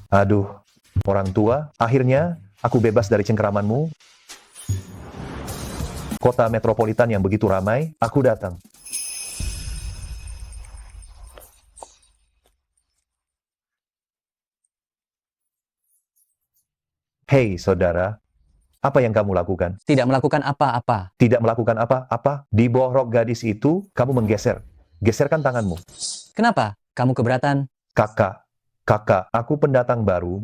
Aduh, orang tua, akhirnya aku bebas dari cengkeramanmu. Kota metropolitan yang begitu ramai, aku datang. Hei, saudara, apa yang kamu lakukan? Tidak melakukan apa-apa. Tidak melakukan apa-apa? Di bawah rok gadis itu, kamu menggeser. Geserkan tanganmu. Kenapa? Kamu keberatan? Kakak, aku pendatang baru.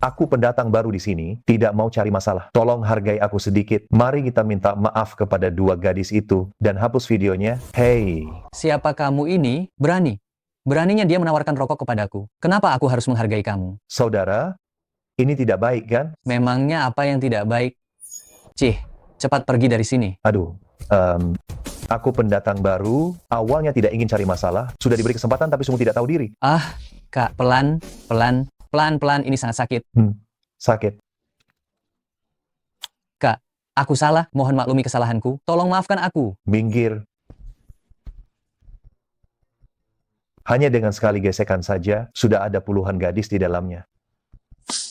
Aku pendatang baru di sini, tidak mau cari masalah. Tolong hargai aku sedikit. Mari kita minta maaf kepada dua gadis itu dan hapus videonya. Hei, Siapa kamu ini? Berani. Beraninya dia menawarkan rokok kepadaku. Kenapa aku harus menghargai kamu? saudara, ini tidak baik kan? Memangnya apa yang tidak baik? Cih, cepat pergi dari sini. Aduh, aku pendatang baru, awalnya tidak ingin cari masalah, sudah diberi kesempatan tapi sungguh tidak tahu diri. Ah, Kak, pelan-pelan ini sangat sakit. Sakit. Kak, aku salah, mohon maklumi kesalahanku. Tolong maafkan aku. Minggir. Hanya dengan sekali gesekan saja, sudah ada puluhan gadis di dalamnya.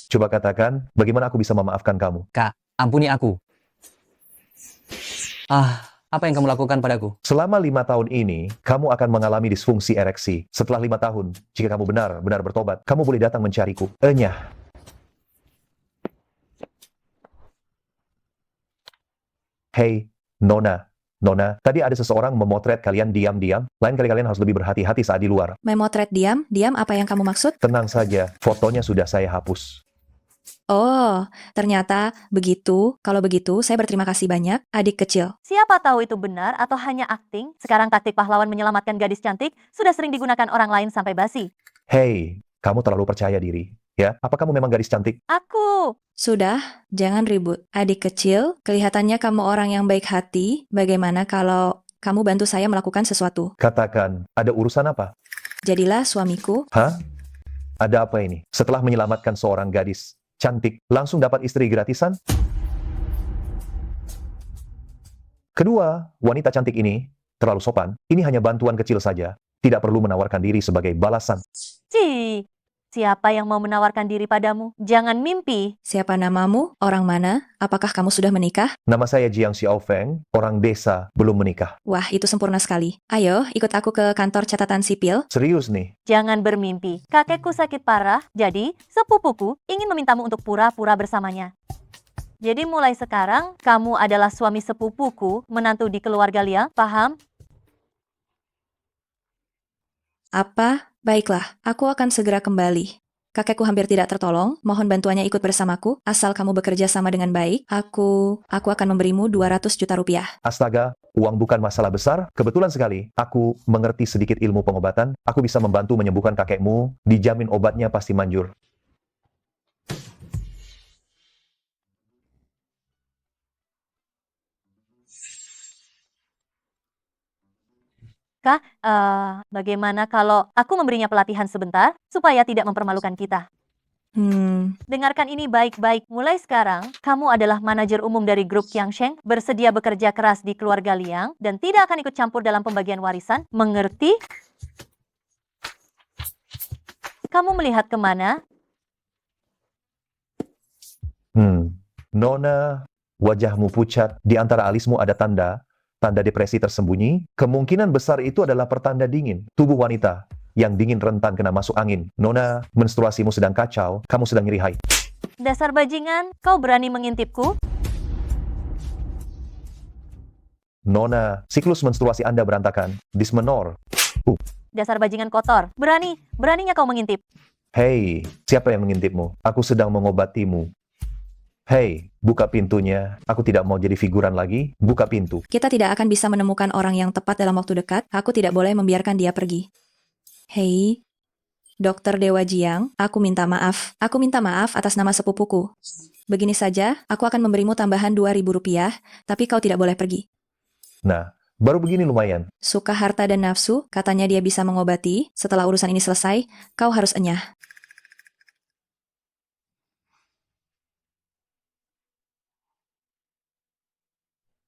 Coba katakan, bagaimana aku bisa memaafkan kamu? Kak, ampuni aku. Apa yang kamu lakukan padaku? Selama 5 tahun ini, kamu akan mengalami disfungsi ereksi. Setelah 5 tahun, jika kamu benar-benar bertobat, kamu boleh datang mencariku. Enyah. Hei, Nona. Nona, tadi ada seseorang memotret kalian diam-diam. Lain kali kalian harus lebih berhati-hati saat di luar. Memotret diam? Diam apa yang kamu maksud? Tenang saja, fotonya sudah saya hapus. Oh, ternyata begitu. Kalau begitu, saya berterima kasih banyak, adik kecil. Siapa tahu itu benar atau hanya akting? Sekarang taktik pahlawan menyelamatkan gadis cantik sudah sering digunakan orang lain sampai basi. Hei, kamu terlalu percaya diri. Ya, apa kamu memang gadis cantik? Aku. Sudah, jangan ribut. Adik kecil, kelihatannya kamu orang yang baik hati. Bagaimana kalau kamu bantu saya melakukan sesuatu? Katakan, ada urusan apa? Jadilah suamiku. Hah? Ada apa ini? Setelah menyelamatkan seorang gadis cantik, langsung dapat istri gratisan? Kedua, wanita cantik ini terlalu sopan. Ini hanya bantuan kecil saja. Tidak perlu menawarkan diri sebagai balasan. Siapa yang mau menawarkan diri padamu? Jangan mimpi. Siapa namamu? Orang mana? Apakah kamu sudah menikah? Nama saya Jiang Xiaofeng, orang desa, belum menikah. Wah, itu sempurna sekali. Ayo, ikut aku ke kantor catatan sipil. Serius nih? Jangan bermimpi. Kakekku sakit parah, jadi sepupuku ingin memintamu untuk pura-pura bersamanya. Jadi mulai sekarang, kamu adalah suami sepupuku, menantu di keluarga Liang, paham? Apa? Baiklah, aku akan segera kembali. Kakekku hampir tidak tertolong, mohon bantuannya ikut bersamaku. Asal kamu bekerja sama dengan baik, aku akan memberimu 200 juta rupiah. Astaga, uang bukan masalah besar. Kebetulan sekali, aku mengerti sedikit ilmu pengobatan. Aku bisa membantu menyembuhkan kakekmu. Dijamin obatnya pasti manjur. Kak, bagaimana kalau aku memberinya pelatihan sebentar supaya tidak mempermalukan kita? Dengarkan ini baik-baik. Mulai sekarang, kamu adalah manajer umum dari grup Qiangsheng, bersedia bekerja keras di keluarga Liang, dan tidak akan ikut campur dalam pembagian warisan. Mengerti? Kamu melihat kemana? Nona, wajahmu pucat. Di antara alismu ada tanda depresi tersembunyi. Kemungkinan besar itu adalah pertanda dingin. Tubuh wanita yang dingin rentan kena masuk angin. Nona, menstruasimu sedang kacau. Kamu sedang nyeri haid. Dasar bajingan, kau berani mengintipku? Nona, siklus menstruasi Anda berantakan. Dysmenor. Dasar bajingan kotor. Beraninya kau mengintip. Hei, siapa yang mengintipmu? Aku sedang mengobatimu. Hei, buka pintunya. Aku tidak mau jadi figuran lagi. Buka pintu. Kita tidak akan bisa menemukan orang yang tepat dalam waktu dekat. Aku tidak boleh membiarkan dia pergi. Hei, Dokter Dewa Jiang, aku minta maaf. Aku minta maaf atas nama sepupuku. Begini saja, aku akan memberimu tambahan 2.000 rupiah, tapi kau tidak boleh pergi. Nah, baru begini lumayan. Suka harta dan nafsu, katanya dia bisa mengobati. Setelah urusan ini selesai, kau harus enyah.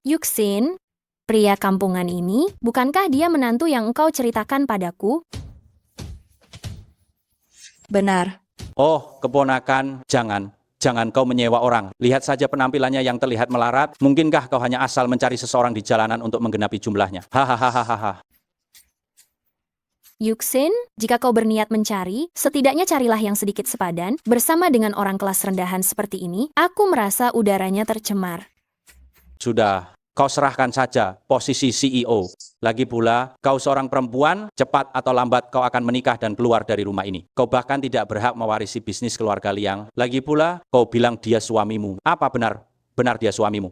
Yuxin, pria kampungan ini, bukankah dia menantu yang engkau ceritakan padaku? Benar, Oh, keponakan, jangan. Jangan kau menyewa orang. Lihat saja penampilannya yang terlihat melarat. Mungkinkah kau hanya asal mencari seseorang di jalanan untuk menggenapi jumlahnya? Hahaha. Yuxin, jika kau berniat mencari, setidaknya carilah yang sedikit sepadan. Bersama dengan orang kelas rendahan seperti ini, aku merasa udaranya tercemar. Sudah, kau serahkan saja posisi CEO. Lagi pula, kau seorang perempuan, cepat atau lambat kau akan menikah dan keluar dari rumah ini. Kau bahkan tidak berhak mewarisi bisnis keluarga Liang. Lagi pula, kau bilang dia suamimu. Apa benar? Benar dia suamimu?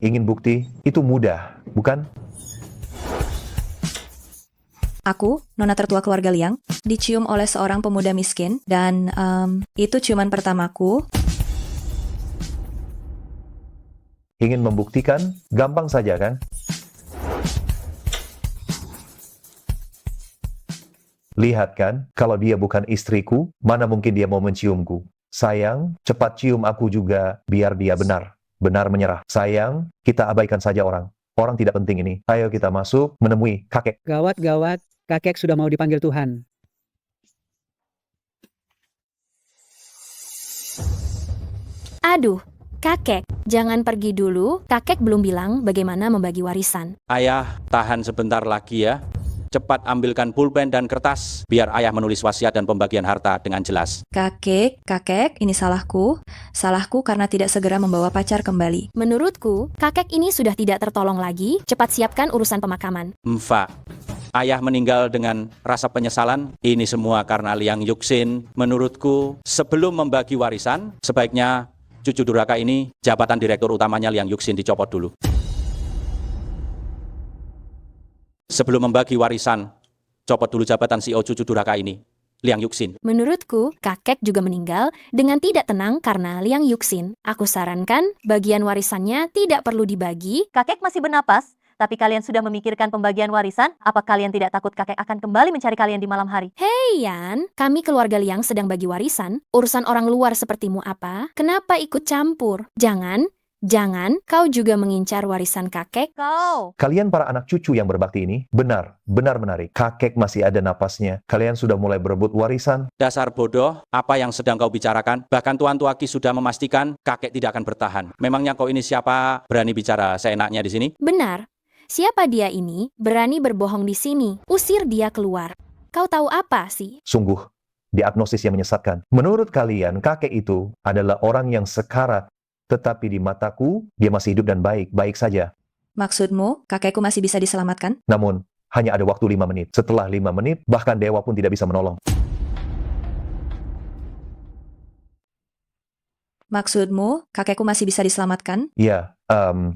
Ingin bukti? Itu mudah, bukan? Aku, nona tertua keluarga Liang, dicium oleh seorang pemuda miskin, dan itu ciuman pertamaku. Ingin membuktikan? Gampang saja, kan? Lihat kan, kalau dia bukan istriku, mana mungkin dia mau menciumku. Sayang, cepat cium aku juga, biar dia benar menyerah. Sayang, kita abaikan saja orang. Orang tidak penting ini. Ayo kita masuk, menemui kakek. Gawat, kakek sudah mau dipanggil Tuhan. Aduh, kakek, jangan pergi dulu. Kakek belum bilang bagaimana membagi warisan. Ayah, tahan sebentar lagi ya. Cepat ambilkan pulpen dan kertas, biar ayah menulis wasiat dan pembagian harta dengan jelas. Kakek, ini salahku. Salahku karena tidak segera membawa pacar kembali. Menurutku, kakek ini sudah tidak tertolong lagi. Cepat siapkan urusan pemakaman. Mfa, ayah meninggal dengan rasa penyesalan. Ini semua karena Liang Yuxin. Menurutku, sebelum membagi warisan, sebaiknya cucu durhaka ini, jabatan direktur utamanya Liang Yuxin dicopot dulu. Sebelum membagi warisan, copot dulu jabatan CEO cucu durhaka ini, Liang Yuxin. Menurutku, kakek juga meninggal dengan tidak tenang karena Liang Yuxin. Aku sarankan, bagian warisannya tidak perlu dibagi. Kakek masih bernapas, tapi kalian sudah memikirkan pembagian warisan? Apa kalian tidak takut kakek akan kembali mencari kalian di malam hari? Hei Yan, kami keluarga Liang sedang bagi warisan. Urusan orang luar sepertimu apa? Kenapa ikut campur? Jangan, kau juga mengincar warisan kakek. Kau! Kalian para anak cucu yang berbakti ini, benar menarik. Kakek masih ada napasnya. Kalian sudah mulai berebut warisan. Dasar bodoh, apa yang sedang kau bicarakan? Bahkan Tuan Tuaki sudah memastikan kakek tidak akan bertahan. Memangnya kau ini siapa? Berani bicara seenaknya di sini? Benar. Siapa dia ini? Berani berbohong di sini. Usir dia keluar. Kau tahu apa sih? Sungguh, diagnosis yang menyesatkan. Menurut kalian, kakek itu adalah orang yang sekarat. Tetapi di mataku, dia masih hidup dan baik-baik saja. Maksudmu, kakekku masih bisa diselamatkan? Namun, hanya ada waktu 5 menit. Setelah 5 menit, bahkan dewa pun tidak bisa menolong. Maksudmu, kakekku masih bisa diselamatkan? Ya,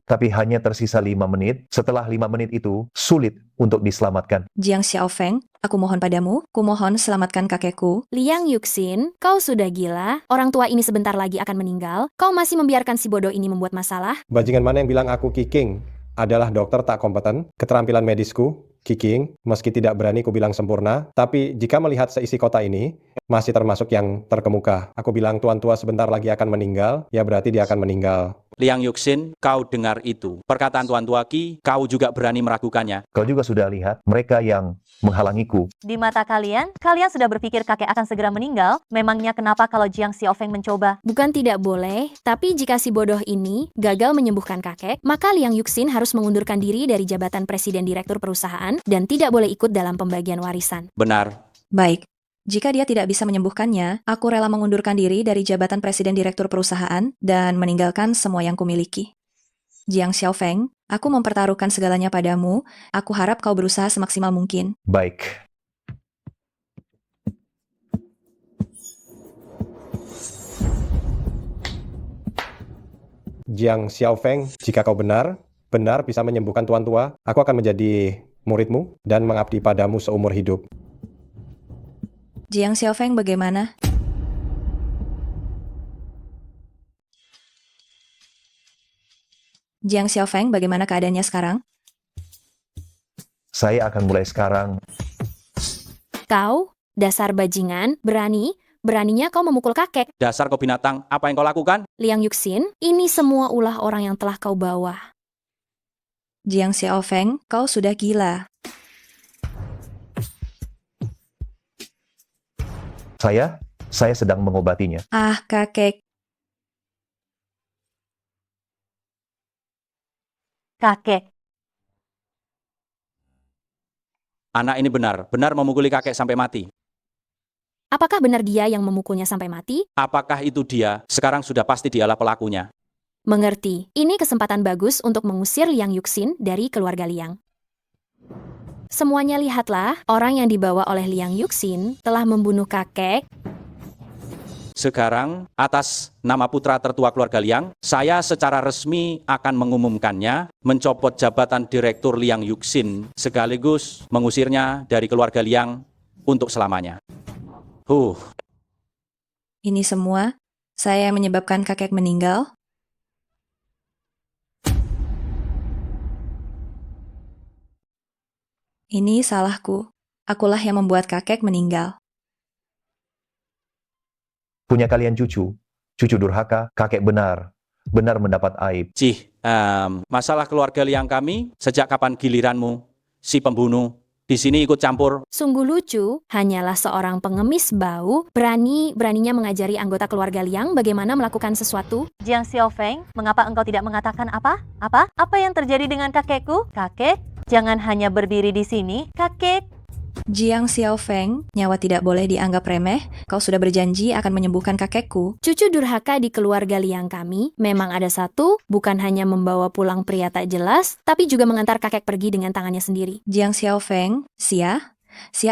tapi hanya tersisa 5 menit. Setelah 5 menit itu, sulit untuk diselamatkan. Jiang Xiaofeng, aku mohon padamu, kumohon selamatkan kakekku. Liang Yuxin, kau sudah gila. Orang tua ini sebentar lagi akan meninggal. Kau masih membiarkan si bodoh ini membuat masalah? Bajingan mana yang bilang aku Kiking adalah dokter tak kompeten? Keterampilan medisku, Kiking, meski tidak berani ku bilang sempurna, tapi jika melihat seisi kota ini, masih termasuk yang terkemuka. Aku bilang tuan tua sebentar lagi akan meninggal, ya berarti dia akan meninggal. Liang Yuxin, kau dengar itu. Perkataan Tuan Tuaki, kau juga berani meragukannya. Kau juga sudah lihat mereka yang menghalangiku. Di mata kalian, kalian sudah berpikir kakek akan segera meninggal? Memangnya kenapa kalau Jiang Xiaofeng mencoba? Bukan tidak boleh, tapi jika si bodoh ini gagal menyembuhkan kakek, maka Liang Yuxin harus mengundurkan diri dari jabatan presiden direktur perusahaan dan tidak boleh ikut dalam pembagian warisan. Benar. Baik. Jika dia tidak bisa menyembuhkannya, aku rela mengundurkan diri dari jabatan presiden direktur perusahaan dan meninggalkan semua yang kumiliki. Jiang Xiaofeng, aku mempertaruhkan segalanya padamu. Aku harap kau berusaha semaksimal mungkin. Baik. Jiang Xiaofeng, jika kau benar bisa menyembuhkan tuan tua, aku akan menjadi muridmu dan mengabdi padamu seumur hidup. Jiang Xiaofeng bagaimana? Jiang Xiaofeng bagaimana keadaannya sekarang? Saya akan mulai sekarang. Kau, dasar bajingan, beraninya kau memukul kakek. Dasar kau binatang, apa yang kau lakukan? Liang Yuxin, ini semua ulah orang yang telah kau bawa. Jiang Xiaofeng, kau sudah gila. Saya sedang mengobatinya. Ah, kakek. Kakek, Anak ini benar memukuli kakek sampai mati. Apakah benar dia yang memukulnya sampai mati? Apakah itu dia? Sekarang sudah pasti dialah pelakunya. Mengerti. Ini kesempatan bagus untuk mengusir Liang Yuxin dari keluarga Liang. Semuanya lihatlah, orang yang dibawa oleh Liang Yuxin telah membunuh kakek. Sekarang, atas nama putra tertua keluarga Liang, saya secara resmi akan mengumumkannya, mencopot jabatan Direktur Liang Yuxin, sekaligus mengusirnya dari keluarga Liang untuk selamanya. Ini semua, saya yang menyebabkan kakek meninggal. Ini salahku. Akulah yang membuat kakek meninggal. Punya kalian cucu durhaka, kakek benar mendapat aib. Masalah keluarga Liang kami, sejak kapan giliranmu, si pembunuh, di sini ikut campur? Sungguh lucu, hanyalah seorang pengemis bau, beraninya mengajari anggota keluarga Liang bagaimana melakukan sesuatu. Jiang Xiaofeng, mengapa engkau tidak mengatakan apa? Apa yang terjadi dengan kakekku? Kakek, jangan hanya berdiri di sini, kakek. Jiang Xiaofeng, nyawa tidak boleh dianggap remeh. Kau sudah berjanji akan menyembuhkan kakekku. Cucu durhaka di keluarga Liang kami memang ada satu, bukan hanya membawa pulang pria tak jelas, tapi juga mengantar kakek pergi dengan tangannya sendiri. Jiang Xiaofeng, Xia,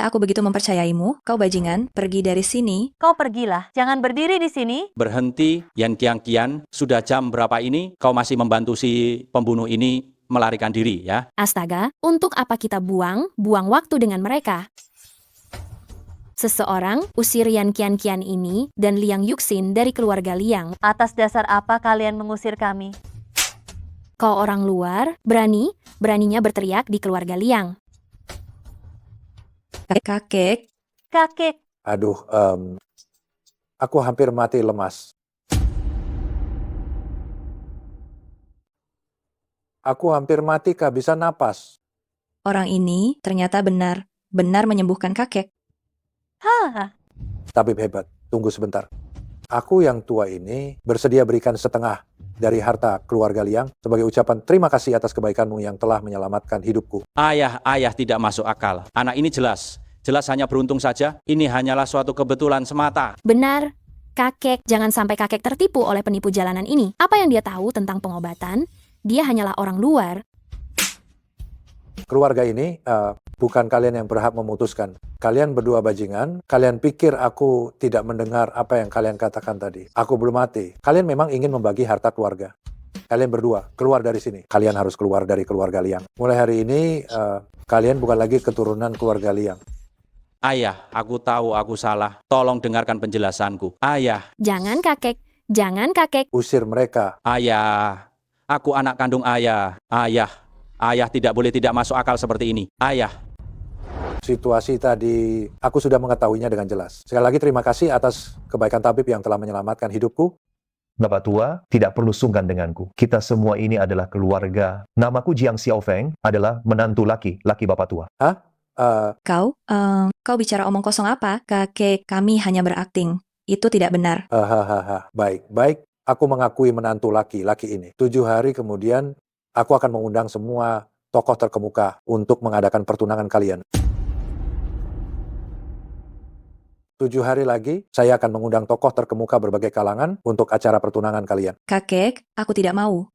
aku begitu mempercayaimu. Kau bajingan, pergi dari sini. Kau pergilah, jangan berdiri di sini. Berhenti, Yan Kian, sudah jam berapa ini? Kau masih membantu si pembunuh ini melarikan diri, ya? Astaga, untuk apa kita buang waktu dengan mereka? Seseorang usir Yan Kian ini dan Liang Yuxin dari keluarga Liang. Atas dasar apa kalian mengusir kami? Kau orang luar, beraninya berteriak di keluarga Liang. Kakek, Kakek, Aduh, aku hampir mati lemas. Aku hampir mati kehabisan napas. orang ini ternyata benar menyembuhkan kakek. Tabib hebat, tunggu sebentar. Aku yang tua ini bersedia berikan setengah dari harta keluarga Liang sebagai ucapan terima kasih atas kebaikanmu yang telah menyelamatkan hidupku. Ayah tidak masuk akal. Anak ini jelas hanya beruntung saja. Ini hanyalah suatu kebetulan semata. Benar, kakek, jangan sampai kakek tertipu oleh penipu jalanan ini. Apa yang dia tahu tentang pengobatan? Dia hanyalah orang luar. Keluarga ini bukan kalian yang berhak memutuskan. Kalian berdua bajingan, kalian pikir aku tidak mendengar apa yang kalian katakan tadi. Aku belum mati. Kalian memang ingin membagi harta keluarga. Kalian berdua, keluar dari sini. Kalian harus keluar dari keluarga Liang. Mulai hari ini, kalian bukan lagi keturunan keluarga Liang. Ayah, aku tahu aku salah. Tolong dengarkan penjelasanku. Ayah. Jangan kakek. Usir mereka. Ayah, aku anak kandung ayah. Ayah tidak boleh tidak masuk akal seperti ini. Ayah. Situasi tadi, aku sudah mengetahuinya dengan jelas. Sekali lagi terima kasih atas kebaikan tabib yang telah menyelamatkan hidupku. Bapak tua, tidak perlu sungkan denganku. Kita semua ini adalah keluarga. Namaku Jiang Xiaofeng, adalah menantu laki Bapak tua. Kau bicara omong kosong apa? Kakek, kami hanya berakting. Itu tidak benar. Baik. Aku mengakui menantu laki ini. 7 hari kemudian, aku akan mengundang semua tokoh terkemuka untuk mengadakan pertunangan kalian. 7 hari lagi, saya akan mengundang tokoh terkemuka berbagai kalangan untuk acara pertunangan kalian. Kakek, aku tidak mau.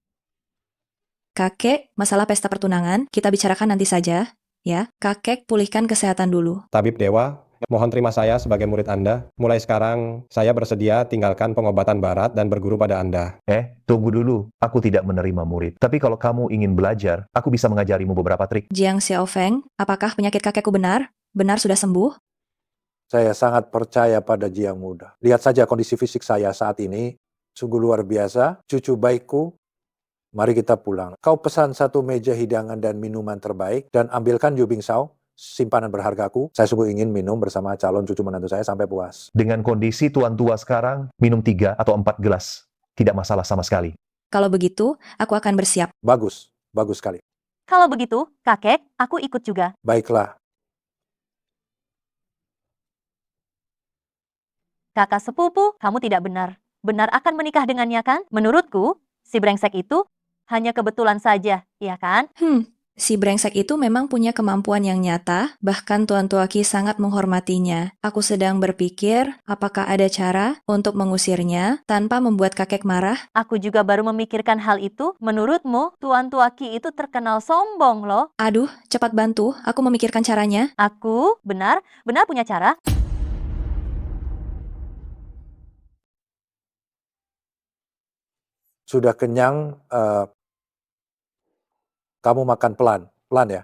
Kakek, masalah pesta pertunangan, kita bicarakan nanti saja. Ya, kakek pulihkan kesehatan dulu. Tabib Dewa, mohon terima saya sebagai murid Anda. Mulai sekarang, saya bersedia tinggalkan pengobatan barat dan berguru pada Anda. Tunggu dulu. Aku tidak menerima murid. Tapi kalau kamu ingin belajar, aku bisa mengajarimu beberapa trik. Jiang Xiaofeng, apakah penyakit kakekku benar? Benar sudah sembuh? Saya sangat percaya pada Jiang Muda. Lihat saja kondisi fisik saya saat ini. Sungguh luar biasa. Cucu baikku, mari kita pulang. Kau pesan 1 meja hidangan dan minuman terbaik dan ambilkan Yu Bingshao, simpanan berhargaku. Saya sungguh ingin minum bersama calon cucu menantu saya sampai puas. Dengan kondisi tuan tua sekarang, minum 3 atau 4 gelas. Tidak masalah sama sekali. Kalau begitu, aku akan bersiap. Bagus sekali. kalau begitu, kakek, aku ikut juga. Baiklah, Kakak sepupu, kamu tidak benar. Benar akan menikah dengannya kan? Menurutku, si brengsek itu hanya kebetulan saja, iya kan? Si brengsek itu memang punya kemampuan yang nyata, bahkan Tuan Tuaki sangat menghormatinya. Aku sedang berpikir, apakah ada cara untuk mengusirnya tanpa membuat kakek marah? Aku juga baru memikirkan hal itu. Menurutmu, Tuan Tuaki itu terkenal sombong loh. Aduh, cepat bantu, aku memikirkan caranya. Aku benar punya cara. Sudah kenyang, kamu makan pelan, pelan ya.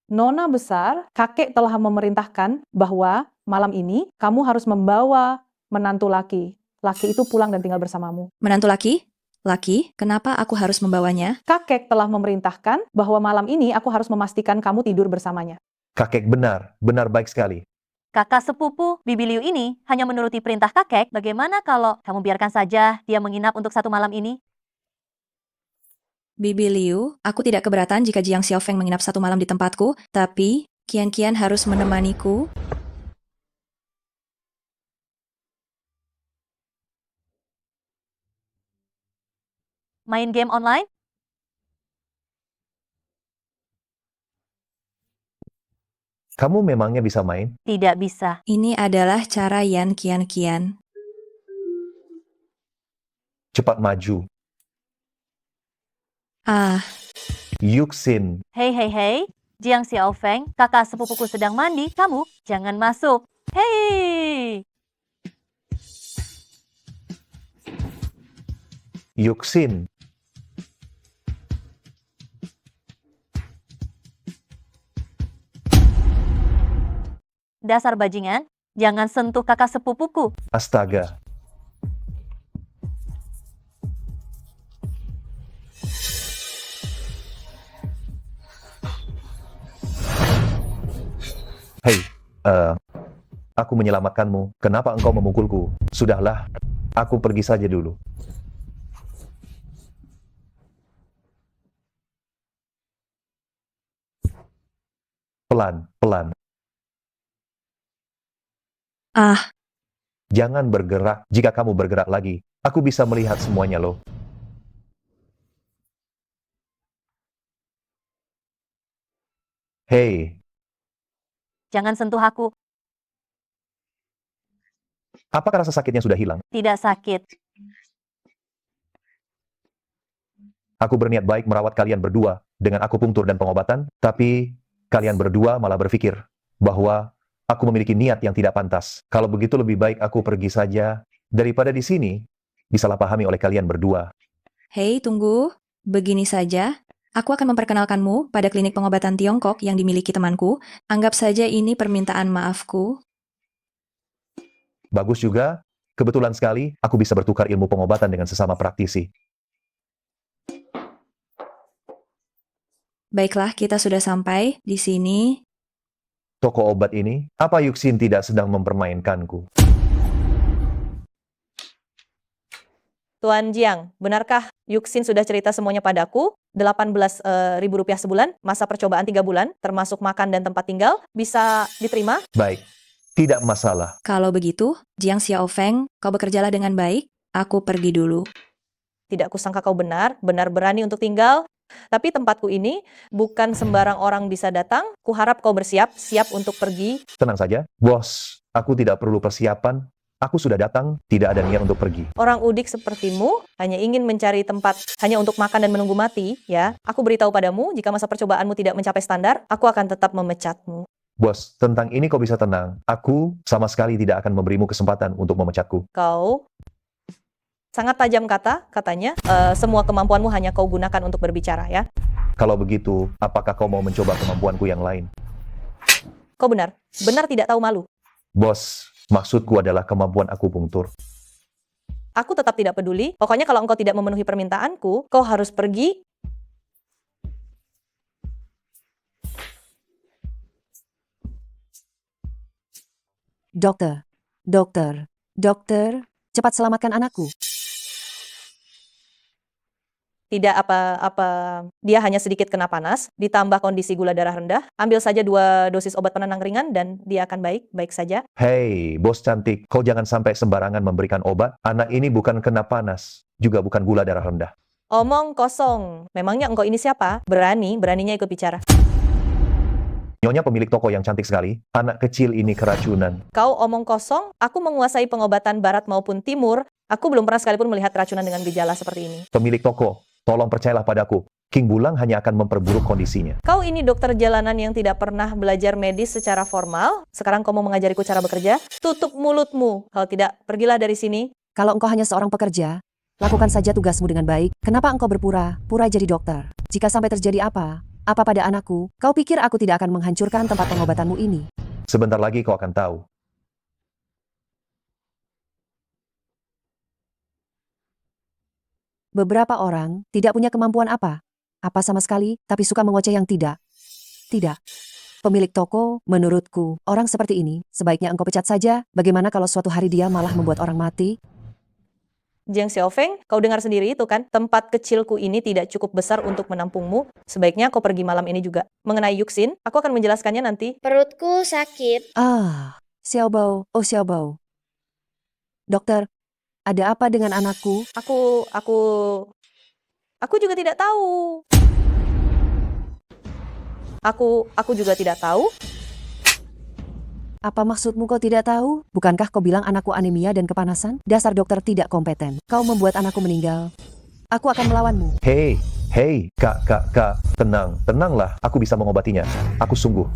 Nona besar, kakek telah memerintahkan bahwa malam ini kamu harus membawa menantu laki. Laki itu pulang dan tinggal bersamamu. Menantu laki? Laki, kenapa aku harus membawanya? Kakek telah memerintahkan bahwa malam ini aku harus memastikan kamu tidur bersamanya. Kakek benar, benar baik sekali. Kakak sepupu, Bibi Liu ini hanya menuruti perintah kakek. Bagaimana kalau kamu biarkan saja dia menginap untuk 1 malam ini? Bibi Liu, aku tidak keberatan jika Jiang Xiaofeng menginap 1 malam di tempatku, tapi Kian-Kian harus menemaniku. Main game online? Kamu memangnya bisa main? Tidak bisa. Ini adalah cara Yan Kian-Kian. Cepat maju. Ah, Yuxin, Hei, Jiang Xiaofeng, kakak sepupuku sedang mandi, kamu jangan masuk. Hei! Yuxin, Dasar bajingan, jangan sentuh kakak sepupuku. astaga. Hei, aku menyelamatkanmu. Kenapa engkau memukulku? Sudahlah, aku pergi saja dulu. Pelan, pelan. ah, Jangan bergerak. Jika kamu bergerak lagi, aku bisa melihat semuanya loh. Hei, Jangan sentuh aku, apakah rasa sakitnya sudah hilang? tidak sakit. Aku berniat baik merawat kalian berdua dengan akupunktur dan pengobatan, tapi kalian berdua malah berpikir bahwa aku memiliki niat yang tidak pantas. Kalau begitu lebih baik aku pergi saja daripada di sini disalahpahami oleh kalian berdua. hei tunggu, begini saja. Aku akan memperkenalkanmu pada klinik pengobatan Tiongkok yang dimiliki temanku. Anggap saja ini permintaan maafku. Bagus juga, kebetulan sekali aku bisa bertukar ilmu pengobatan dengan sesama praktisi. Baiklah, kita sudah sampai di sini. Toko obat ini, apa Yuxin tidak sedang mempermainkanku? Tuan Jiang, benarkah Yuxin sudah cerita semuanya padaku? 18.000 rupiah sebulan, masa percobaan 3 bulan, termasuk makan dan tempat tinggal, bisa diterima? Baik, tidak masalah. Kalau begitu, Jiang Xiaofeng, kau bekerjalah dengan baik. Aku pergi dulu. Tidak kusangka kau benar berani untuk tinggal. Tapi tempatku ini bukan sembarang orang bisa datang. Kuharap kau bersiap, siap untuk pergi. Tenang saja, bos. Aku tidak perlu persiapan. Aku sudah datang, tidak ada niat untuk pergi. Orang udik sepertimu hanya ingin mencari tempat hanya untuk makan dan menunggu mati, ya. Aku beritahu padamu, jika masa percobaanmu tidak mencapai standar, aku akan tetap memecatmu. Bos, tentang ini kau bisa tenang. Aku sama sekali tidak akan memberimu kesempatan untuk memecatku. Kau sangat tajam katanya. Semua kemampuanmu hanya kau gunakan untuk berbicara, ya. Kalau begitu, apakah kau mau mencoba kemampuanku yang lain? Kau benar tidak tahu malu. Bos, maksudku adalah kemampuan akupunktur. Aku tetap tidak peduli. Pokoknya kalau engkau tidak memenuhi permintaanku, kau harus pergi. Dokter, cepat selamatkan anakku. tidak dia hanya sedikit kena panas, ditambah kondisi gula darah rendah, ambil saja 2 dosis obat penenang ringan dan dia akan baik saja. Hei, bos cantik, kau jangan sampai sembarangan memberikan obat. Anak ini bukan kena panas, juga bukan gula darah rendah. Omong kosong. Memangnya engkau ini siapa? Beraninya ikut bicara. Nyonya pemilik toko yang cantik sekali, anak kecil ini keracunan. Kau omong kosong, aku menguasai pengobatan barat maupun timur. Aku belum pernah sekalipun melihat keracunan dengan gejala seperti ini. Pemilik toko, tolong percayalah padaku. King Bulang hanya akan memperburuk kondisinya. Kau ini dokter jalanan yang tidak pernah belajar medis secara formal. Sekarang kau mau mengajariku cara bekerja? Tutup mulutmu. Kalau tidak, pergilah dari sini. Kalau engkau hanya seorang pekerja, lakukan saja tugasmu dengan baik. Kenapa engkau berpura-pura jadi dokter? Jika sampai terjadi apa pada anakku, kau pikir aku tidak akan menghancurkan tempat pengobatanmu ini? Sebentar lagi kau akan tahu. Beberapa orang tidak punya kemampuan apa sama sekali, tapi suka mengoceh yang tidak. Pemilik toko, menurutku, orang seperti ini, sebaiknya engkau pecat saja. Bagaimana kalau suatu hari dia malah membuat orang mati? Jiang Xiaofeng, kau dengar sendiri itu kan? Tempat kecilku ini tidak cukup besar untuk menampungmu. Sebaiknya kau pergi malam ini juga. Mengenai Yuxin, aku akan menjelaskannya nanti. Perutku sakit. Xiaobao, Xiaobao. Dokter, ada apa dengan anakku? Aku juga tidak tahu. Aku juga tidak tahu. Apa maksudmu kau tidak tahu? Bukankah kau bilang anakku anemia dan kepanasan? Dasar dokter tidak kompeten. Kau membuat anakku meninggal. Aku akan melawanmu. Hei, kak, tenanglah. Aku bisa mengobatinya. Aku sungguh.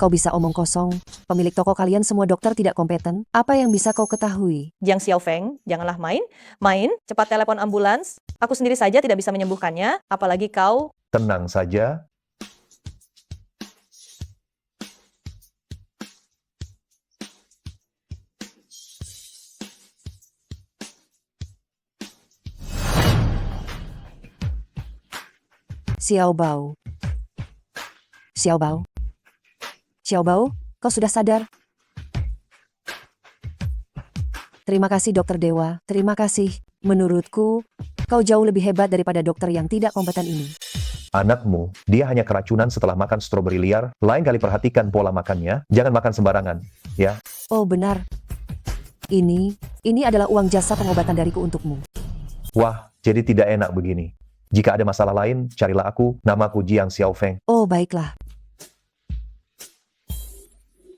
Kau bisa omong kosong. Pemilik toko kalian semua dokter tidak kompeten. Apa yang bisa kau ketahui? Jiang Xiaofeng, janganlah main. Cepat telepon ambulans. Aku sendiri saja tidak bisa menyembuhkannya, apalagi kau. Tenang saja. Xiaobao, kau sudah sadar? Terima kasih dokter Dewa, terima kasih. Menurutku, kau jauh lebih hebat daripada dokter yang tidak kompeten ini. Anakmu, dia hanya keracunan setelah makan stroberi liar. Lain kali perhatikan pola makannya, jangan makan sembarangan, ya. Oh benar. Ini adalah uang jasa pengobatan dariku untukmu. Wah, jadi tidak enak begini. Jika ada masalah lain, carilah aku. Namaku Jiang Xiaofeng. Oh baiklah.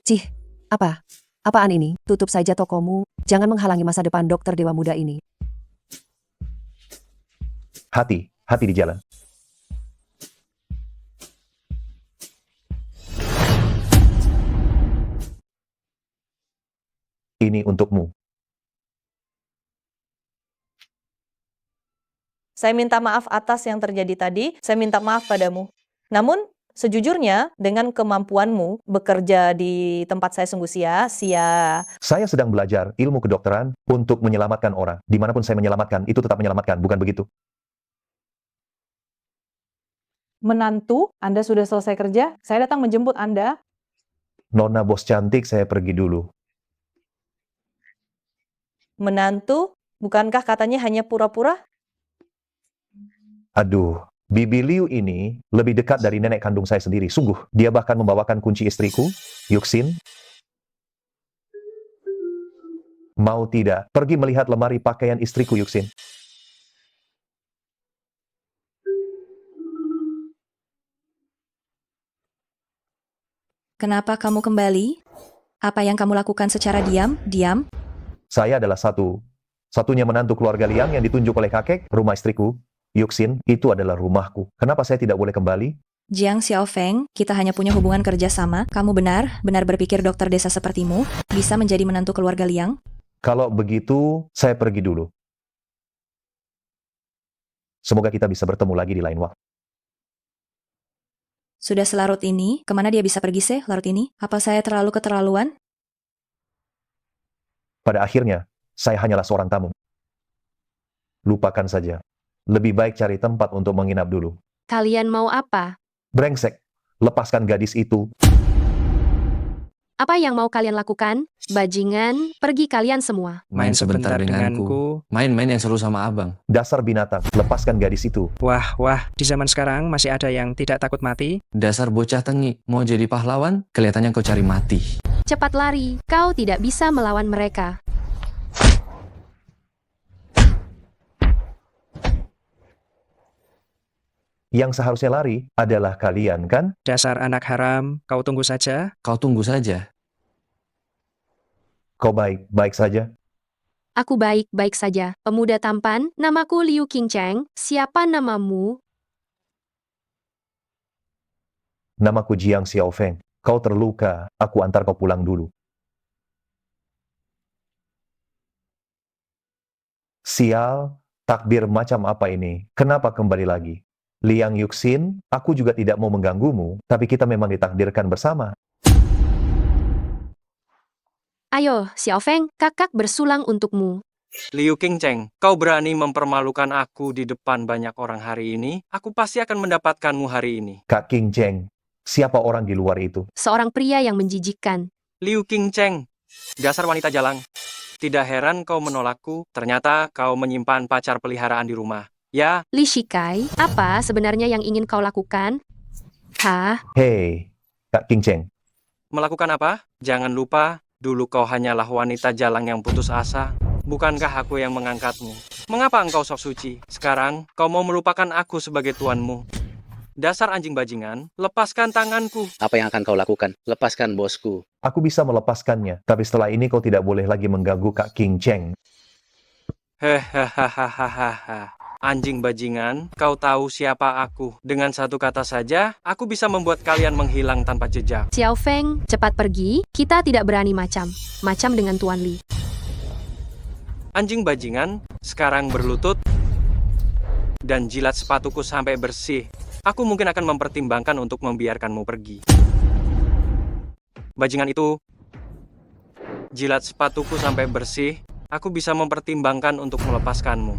Cih, apaan ini? Tutup saja tokomu. Jangan menghalangi masa depan dokter Dewa muda ini. Hati di jalan. Ini untukmu. Saya minta maaf atas yang terjadi tadi. Saya minta maaf padamu. Namun, sejujurnya, dengan kemampuanmu bekerja di tempat saya sungguh sia-sia. Saya sedang belajar ilmu kedokteran untuk menyelamatkan orang. Dimanapun saya menyelamatkan, itu tetap menyelamatkan, bukan begitu? Menantu, Anda sudah selesai kerja? Saya datang menjemput Anda. Nona bos cantik, saya pergi dulu. Menantu, bukankah katanya hanya pura-pura? Aduh, Bibi Liu ini lebih dekat dari nenek kandung saya sendiri. Sungguh, dia bahkan membawakan kunci istriku, Yuxin. Mau tidak, pergi melihat lemari pakaian istriku, Yuxin. Kenapa kamu kembali? Apa yang kamu lakukan secara diam? Saya adalah satunya menantu keluarga Liang yang ditunjuk oleh kakek, rumah istriku. Yuxin, itu adalah rumahku. Kenapa saya tidak boleh kembali? Jiang Xiaofeng, kita hanya punya hubungan kerja sama. Kamu benar berpikir dokter desa sepertimu bisa menjadi menantu keluarga Liang? Kalau begitu, saya pergi dulu. Semoga kita bisa bertemu lagi di lain waktu. Sudah selarut ini, kemana dia bisa pergi sih larut ini? Apa saya terlalu keterlaluan? Pada akhirnya, saya hanyalah seorang tamu. Lupakan saja. Lebih baik cari tempat untuk menginap dulu. Kalian mau apa? Brengsek, lepaskan gadis itu. Apa yang mau kalian lakukan? Bajingan, pergi kalian semua. Main sebentar denganku. Main-main yang selalu sama abang. Dasar binatang, lepaskan gadis itu. Wah, di zaman sekarang masih ada yang tidak takut mati? Dasar bocah tengik. Mau jadi pahlawan? Kelihatannya kau cari mati. Cepat lari, kau tidak bisa melawan mereka. Yang seharusnya lari adalah kalian, kan? Dasar anak haram, kau tunggu saja. Kau tunggu saja. Kau baik-baik saja. Aku baik-baik saja. Pemuda tampan, namaku Liu Qingcheng. Siapa namamu? Namaku Jiang Xiaofeng. Kau terluka, aku antar kau pulang dulu. Sial, takdir macam apa ini? Kenapa kembali lagi? Liang Yuxin, aku juga tidak mau mengganggumu, tapi kita memang ditakdirkan bersama. Ayo, Xiaofeng, kakak bersulang untukmu. Liu Qingcheng, kau berani mempermalukan aku di depan banyak orang hari ini? Aku pasti akan mendapatkanmu hari ini. Kak King Cheng, siapa orang di luar itu? Seorang pria yang menjijikkan. Liu Qingcheng, dasar wanita jalang. Tidak heran kau menolakku, ternyata kau menyimpan pacar peliharaan di rumah. Ya, Li Shikai, apa sebenarnya yang ingin kau lakukan? Hah? Hei, Kak King Cheng, melakukan apa? Jangan lupa, dulu kau hanyalah wanita jalang yang putus asa. Bukankah aku yang mengangkatmu? Mengapa engkau sok suci? Sekarang, kau mau melupakan aku sebagai tuanmu. Dasar anjing bajingan, lepaskan tanganku. Apa yang akan kau lakukan? Lepaskan bosku. aku bisa melepaskannya, tapi setelah ini kau tidak boleh lagi mengganggu Kak King Cheng. Hehahaha. Anjing bajingan, kau tahu siapa aku? Dengan satu kata saja, aku bisa membuat kalian menghilang tanpa jejak. Xiaofeng, cepat pergi. Kita tidak berani macam dengan Tuan Li. Anjing bajingan, sekarang berlutut dan jilat sepatuku sampai bersih. Aku mungkin akan mempertimbangkan untuk membiarkanmu pergi. Bajingan itu, jilat sepatuku sampai bersih. Aku bisa mempertimbangkan untuk melepaskanmu.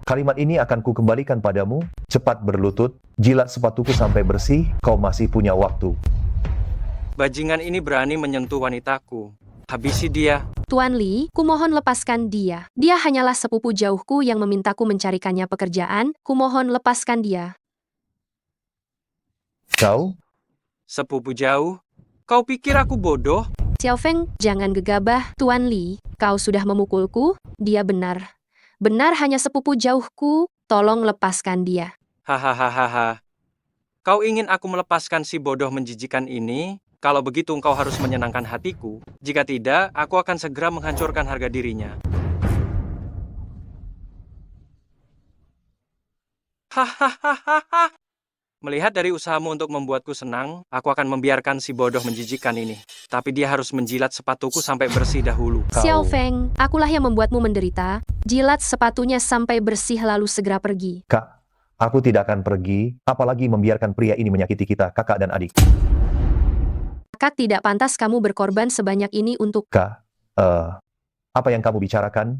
Kalimat ini akan kukembalikan padamu, cepat berlutut, jilat sepatuku sampai bersih, kau masih punya waktu. Bajingan ini berani menyentuh wanitaku. Habisi dia. Tuan Li, kumohon lepaskan dia. Dia hanyalah sepupu jauhku yang memintaku mencarikannya pekerjaan. Kumohon lepaskan dia. Kau? Sepupu jauh? Kau pikir aku bodoh? Xiaofeng, jangan gegabah. Tuan Li, kau sudah memukulku. Dia benar. Benar hanya sepupu jauhku. Tolong lepaskan dia. Hahaha. Kau ingin aku melepaskan si bodoh menjijikan ini? Kalau begitu engkau harus menyenangkan hatiku. Jika tidak, aku akan segera menghancurkan harga dirinya. Hahaha. Melihat dari usahamu untuk membuatku senang, aku akan membiarkan si bodoh menjijikan ini. Tapi dia harus menjilat sepatuku sampai bersih dahulu. Xiaofeng, akulah yang membuatmu menderita. Jilat sepatunya sampai bersih lalu segera pergi. Kak, aku tidak akan pergi, apalagi membiarkan pria ini menyakiti kita, kakak dan adik. Kakak tidak pantas kamu berkorban sebanyak ini untuk... Kak, apa yang kamu bicarakan?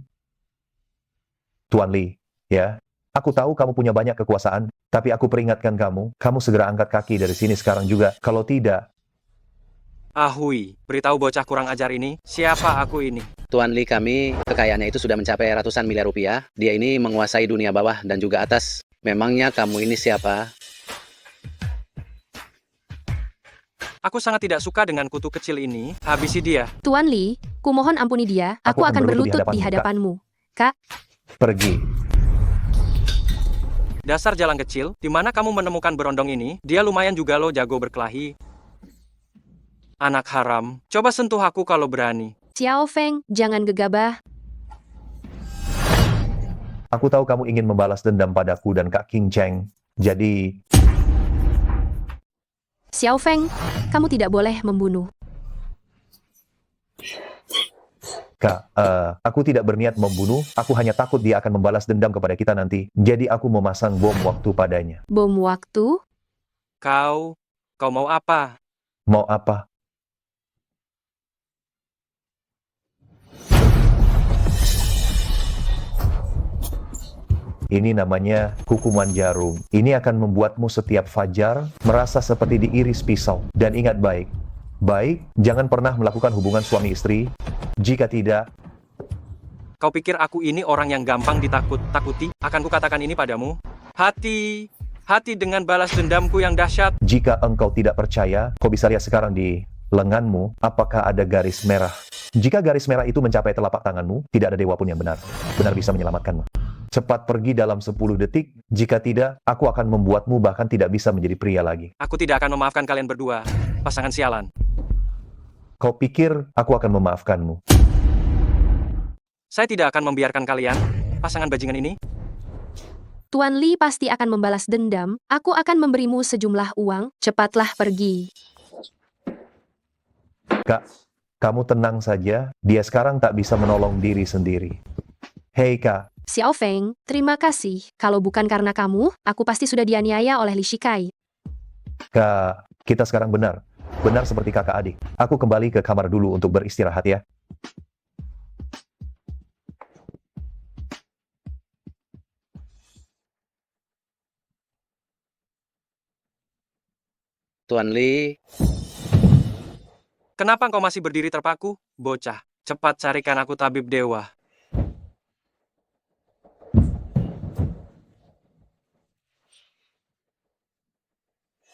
Tuan Li, ya. Aku tahu kamu punya banyak kekuasaan, tapi aku peringatkan kamu segera angkat kaki dari sini sekarang juga. Kalau tidak... Ahui, beritahu bocah kurang ajar ini, siapa aku ini? Tuan Li, kami, kekayaannya itu sudah mencapai ratusan miliar rupiah. Dia ini menguasai dunia bawah dan juga atas. Memangnya kamu ini siapa? Aku sangat tidak suka dengan kutu kecil ini. Habisi dia. Tuan Li, kumohon ampuni dia. Aku akan berlutut di hadapanmu. Kak. Pergi. Dasar jalang kecil, di mana kamu menemukan berondong ini? Dia lumayan juga lo jago berkelahi. Anak haram, coba sentuh aku kalau berani. Xiaofeng, jangan gegabah. Aku tahu kamu ingin membalas dendam padaku dan Kak King Cheng. Jadi... Xiaofeng, kamu tidak boleh membunuh. Kak, aku tidak berniat membunuh, aku hanya takut dia akan membalas dendam kepada kita nanti. Jadi aku memasang bom waktu padanya. Bom waktu? Kau mau apa? Mau apa? Ini namanya hukuman jarum. Ini akan membuatmu setiap fajar merasa seperti diiris pisau. Dan ingat baik, jangan pernah melakukan hubungan suami istri. Jika tidak, Kau pikir aku ini orang yang gampang ditakut-takuti? Akan kukatakan ini padamu. Hati dengan balas dendamku yang dahsyat. jika engkau tidak percaya, kau bisa lihat sekarang di lenganmu, apakah ada garis merah. Jika garis merah itu mencapai telapak tanganmu, tidak ada dewa pun yang benar bisa menyelamatkanmu. Cepat pergi dalam 10 detik, jika tidak, aku akan membuatmu bahkan tidak bisa menjadi pria lagi. Aku tidak akan memaafkan kalian berdua, pasangan sialan. Kau pikir aku akan memaafkanmu? Saya tidak akan membiarkan kalian, pasangan bajingan ini. Tuan Li pasti akan membalas dendam. Aku akan memberimu sejumlah uang. Cepatlah pergi. Kak, kamu tenang saja, dia sekarang tak bisa menolong diri sendiri. Hei kak, Xiao Feng, terima kasih. Kalau bukan karena kamu, aku pasti sudah dianiaya oleh Li Shikai. kak, kita sekarang benar seperti kakak adik. Aku kembali ke kamar dulu untuk beristirahat ya. Tuan Li, Kenapa engkau masih berdiri terpaku? Bocah, cepat carikan aku tabib dewa.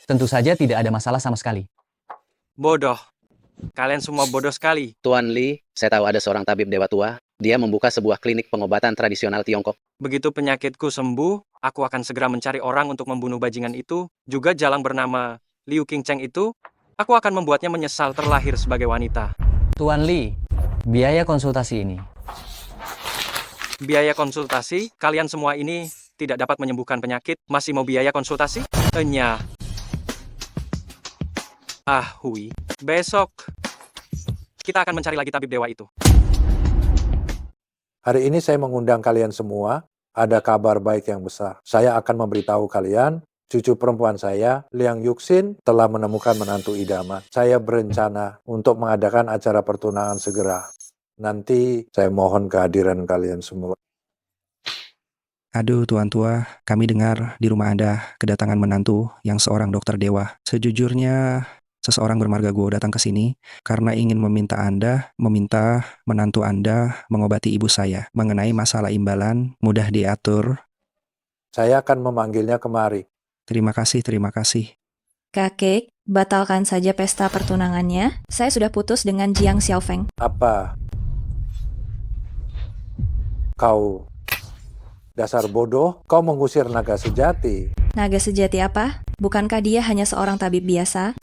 Tentu saja tidak ada masalah sama sekali. Bodoh. Kalian semua bodoh sekali. Tuan Li, saya tahu ada seorang tabib dewa tua. Dia membuka sebuah klinik pengobatan tradisional Tiongkok. Begitu penyakitku sembuh, aku akan segera mencari orang untuk membunuh bajingan itu. Juga jalang bernama Liu Qingcheng itu, aku akan membuatnya menyesal terlahir sebagai wanita. Tuan Li, biaya konsultasi ini. Biaya konsultasi, kalian semua ini tidak dapat menyembuhkan penyakit, masih mau biaya konsultasi? Enya. Hui. Besok, kita akan mencari lagi tabib dewa itu. Hari ini saya mengundang kalian semua, ada kabar baik yang besar. Saya akan memberitahu kalian, cucu perempuan saya, Liang Yuxin, telah menemukan menantu idaman. Saya berencana untuk mengadakan acara pertunangan segera. Nanti saya mohon kehadiran kalian semua. Aduh, Tuan Tua, kami dengar di rumah Anda kedatangan menantu yang seorang dokter dewa. Sejujurnya, seseorang bermarga Guo datang ke sini karena ingin meminta menantu Anda mengobati ibu saya. Mengenai masalah imbalan, mudah diatur. Saya akan memanggilnya kemari. Terima kasih, terima kasih. Kakek, batalkan saja pesta pertunangannya. Saya sudah putus dengan Jiang Xiaofeng. Apa? Kau dasar bodoh, kau mengusir naga sejati. Naga sejati apa? Bukankah dia hanya seorang tabib biasa?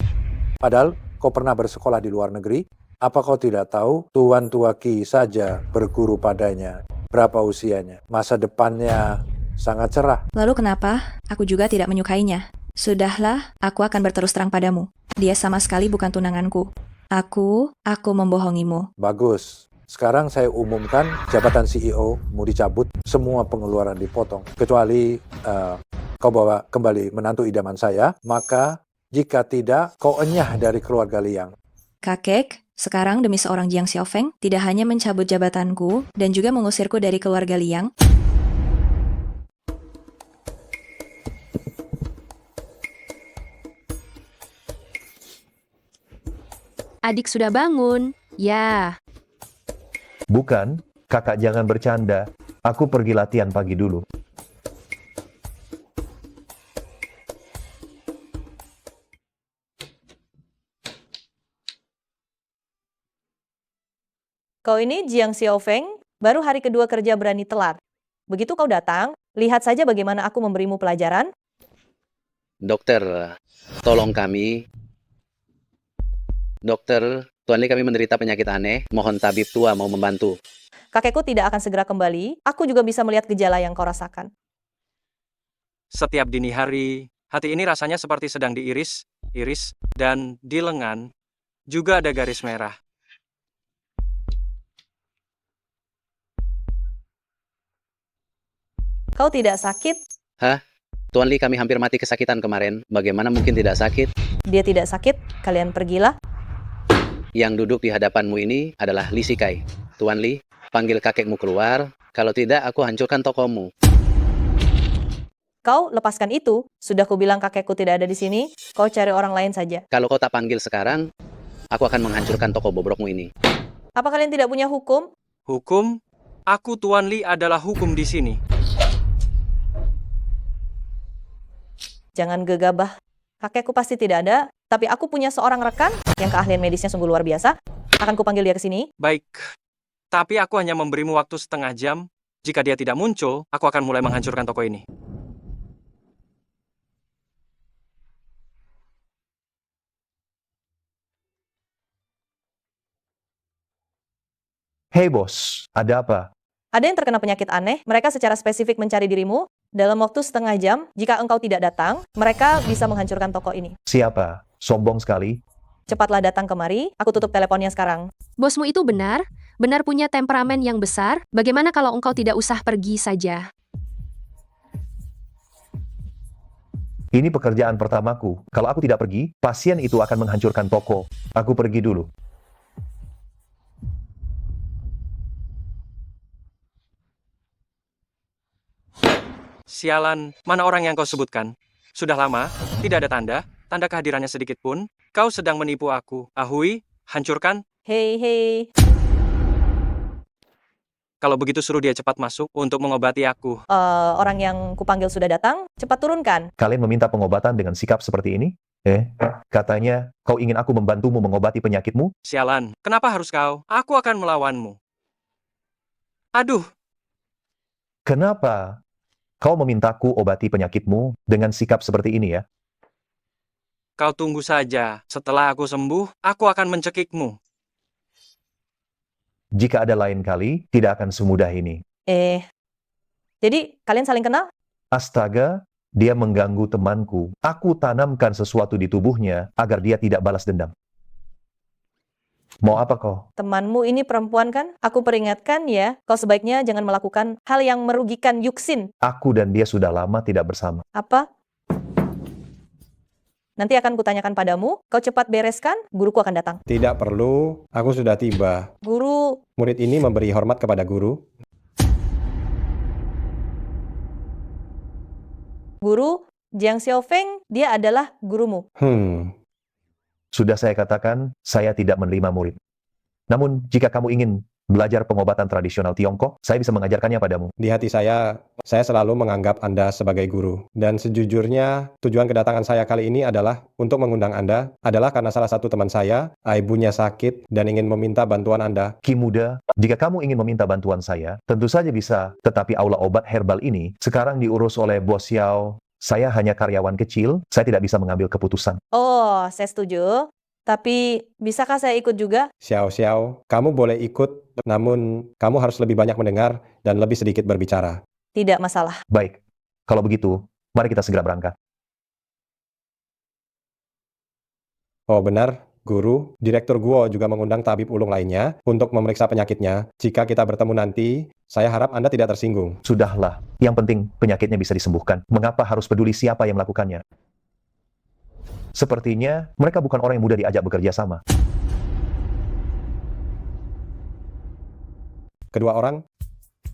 Padahal kau pernah bersekolah di luar negeri. Apa kau tidak tahu Tuan Tua Qi saja berguru padanya? Berapa usianya? Masa depannya sangat cerah. Lalu kenapa? Aku juga tidak menyukainya. Sudahlah, aku akan berterus terang padamu. Dia sama sekali bukan tunanganku. Aku membohongimu. Bagus. Sekarang saya umumkan jabatan CEO mau dicabut, semua pengeluaran dipotong. Kecuali kau bawa kembali menantu idaman saya, maka jika tidak, kau enyah dari keluarga Liang. Kakek, sekarang demi seorang Jiang Xiaofeng, tidak hanya mencabut jabatanku dan juga mengusirku dari keluarga Liang. Adik sudah bangun. Ya, Bukan, kakak jangan bercanda. Aku pergi latihan pagi dulu. Kau ini Jiang Xiaofeng, baru hari kedua kerja berani telat. Begitu kau datang, lihat saja bagaimana aku memberimu pelajaran. dokter, tolong kami. Dokter, Tuan Li kami menderita penyakit aneh. Mohon tabib tua mau membantu. Kakekku tidak akan segera kembali, aku juga bisa melihat gejala yang kau rasakan. Setiap dini hari, hati ini rasanya seperti sedang diiris, dan di lengan juga ada garis merah. Kau tidak sakit? Hah? Tuan Li kami hampir mati kesakitan kemarin. Bagaimana mungkin tidak sakit? Dia tidak sakit, kalian pergilah. Yang duduk di hadapanmu ini adalah Li Shikai. Tuan Li, panggil kakekmu keluar. Kalau tidak, aku hancurkan tokomu. Kau lepaskan itu. Sudah kubilang kakekku tidak ada di sini. Kau cari orang lain saja. Kalau kau tak panggil sekarang, aku akan menghancurkan toko bobrokmu ini. Apa kalian tidak punya hukum? Hukum? Aku Tuan Li adalah hukum di sini. Jangan gegabah. Kakekku pasti tidak ada, tapi aku punya seorang rekan yang keahlian medisnya sungguh luar biasa. Akan kupanggil dia ke sini. Baik. Tapi aku hanya memberimu waktu setengah jam. Jika dia tidak muncul, aku akan mulai menghancurkan toko ini. Hei bos, ada apa? Ada yang terkena penyakit aneh, mereka secara spesifik mencari dirimu. Dalam waktu setengah jam, jika engkau tidak datang, mereka bisa menghancurkan toko ini. Siapa? Sombong sekali. Cepatlah datang kemari, aku tutup teleponnya sekarang. Bosmu itu benar, benar punya temperamen yang besar. Bagaimana kalau engkau tidak usah pergi saja? Ini pekerjaan pertamaku. Kalau aku tidak pergi, pasien itu akan menghancurkan toko. Aku pergi dulu. Sialan, mana orang yang kau sebutkan? Sudah lama, tidak ada tanda kehadirannya sedikit pun. Kau sedang menipu aku. Ahui, hancurkan. Hei. Kalau begitu suruh dia cepat masuk untuk mengobati aku. Orang yang kupanggil sudah datang, cepat turunkan. Kalian meminta pengobatan dengan sikap seperti ini? Katanya kau ingin aku membantumu mengobati penyakitmu? Sialan, kenapa harus kau? Aku akan melawanmu. Aduh, Kenapa? Kau memintaku obati penyakitmu dengan sikap seperti ini ya? kau tunggu saja. Setelah aku sembuh, aku akan mencekikmu. Jika ada lain kali, tidak akan semudah ini. Jadi kalian saling kenal? Astaga, dia mengganggu temanku. Aku tanamkan sesuatu di tubuhnya agar dia tidak balas dendam. Mau apa kau? Temanmu ini perempuan kan? Aku peringatkan ya, kau sebaiknya jangan melakukan hal yang merugikan Yuxin. Aku dan dia sudah lama tidak bersama. Apa? Nanti akan kutanyakan padamu, kau cepat bereskan, guruku akan datang. Tidak perlu, aku sudah tiba. Guru, Murid ini memberi hormat kepada guru. Jiang Xiaofeng, dia adalah gurumu. Sudah saya katakan, saya tidak menerima murid. Namun, jika kamu ingin belajar pengobatan tradisional Tiongkok, saya bisa mengajarkannya padamu. Di hati saya selalu menganggap Anda sebagai guru. Dan sejujurnya, tujuan kedatangan saya kali ini adalah untuk mengundang Anda, adalah karena salah satu teman saya, ibunya sakit dan ingin meminta bantuan Anda. Ki muda, jika kamu ingin meminta bantuan saya, tentu saja bisa, tetapi aula obat herbal ini sekarang diurus oleh Bos Xiao. Saya hanya karyawan kecil, saya tidak bisa mengambil keputusan. Oh, saya setuju. Tapi, bisakah saya ikut juga? Xiao, kamu boleh ikut, namun kamu harus lebih banyak mendengar dan lebih sedikit berbicara. Tidak masalah. Baik, kalau begitu, mari kita segera berangkat. Oh benar, guru, Direktur Guo juga mengundang tabib ulung lainnya untuk memeriksa penyakitnya. Jika kita bertemu nanti, saya harap Anda tidak tersinggung. Sudahlah, yang penting penyakitnya bisa disembuhkan. Mengapa harus peduli siapa yang melakukannya? Sepertinya mereka bukan orang yang mudah diajak bekerja sama. Kedua orang,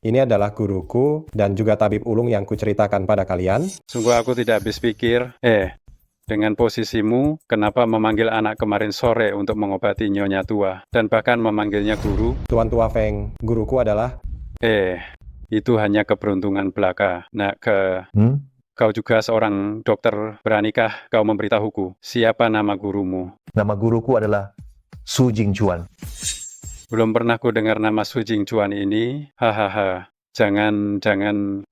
ini adalah guruku dan juga tabib ulung yang kuceritakan pada kalian. Sungguh aku tidak habis pikir. Dengan posisimu, kenapa memanggil anak kemarin sore untuk mengobati nyonya tua, dan bahkan memanggilnya guru? Tuan Tua Feng, guruku adalah... Itu hanya keberuntungan belaka. Kau juga seorang dokter, beranikah kau memberitahuku siapa nama gurumu? Nama guruku adalah Su Jingchuan. Belum pernah ku dengar nama Su Jingchuan ini. Hahaha. Jangan,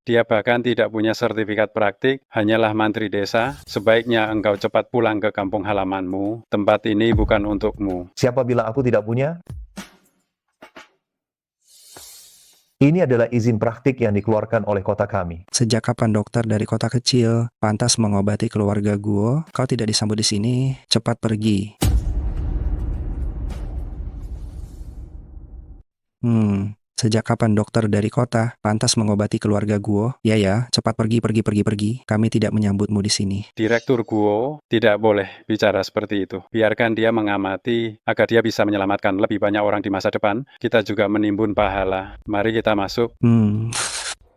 dia bahkan tidak punya sertifikat praktik, hanyalah mantri desa. Sebaiknya engkau cepat pulang ke kampung halamanmu. Tempat ini bukan untukmu. Siapa bilang aku tidak punya? Ini adalah izin praktik yang dikeluarkan oleh kota kami. Sejak kapan dokter dari kota kecil pantas mengobati keluarga Guo? Kau tidak disambut di sini, cepat pergi. Sejak kapan dokter dari kota pantas mengobati keluarga Guo? Ya, cepat pergi. Kami tidak menyambutmu di sini. Direktur Guo tidak boleh bicara seperti itu. Biarkan dia mengamati agar dia bisa menyelamatkan lebih banyak orang di masa depan. Kita juga menimbun pahala. Mari kita masuk.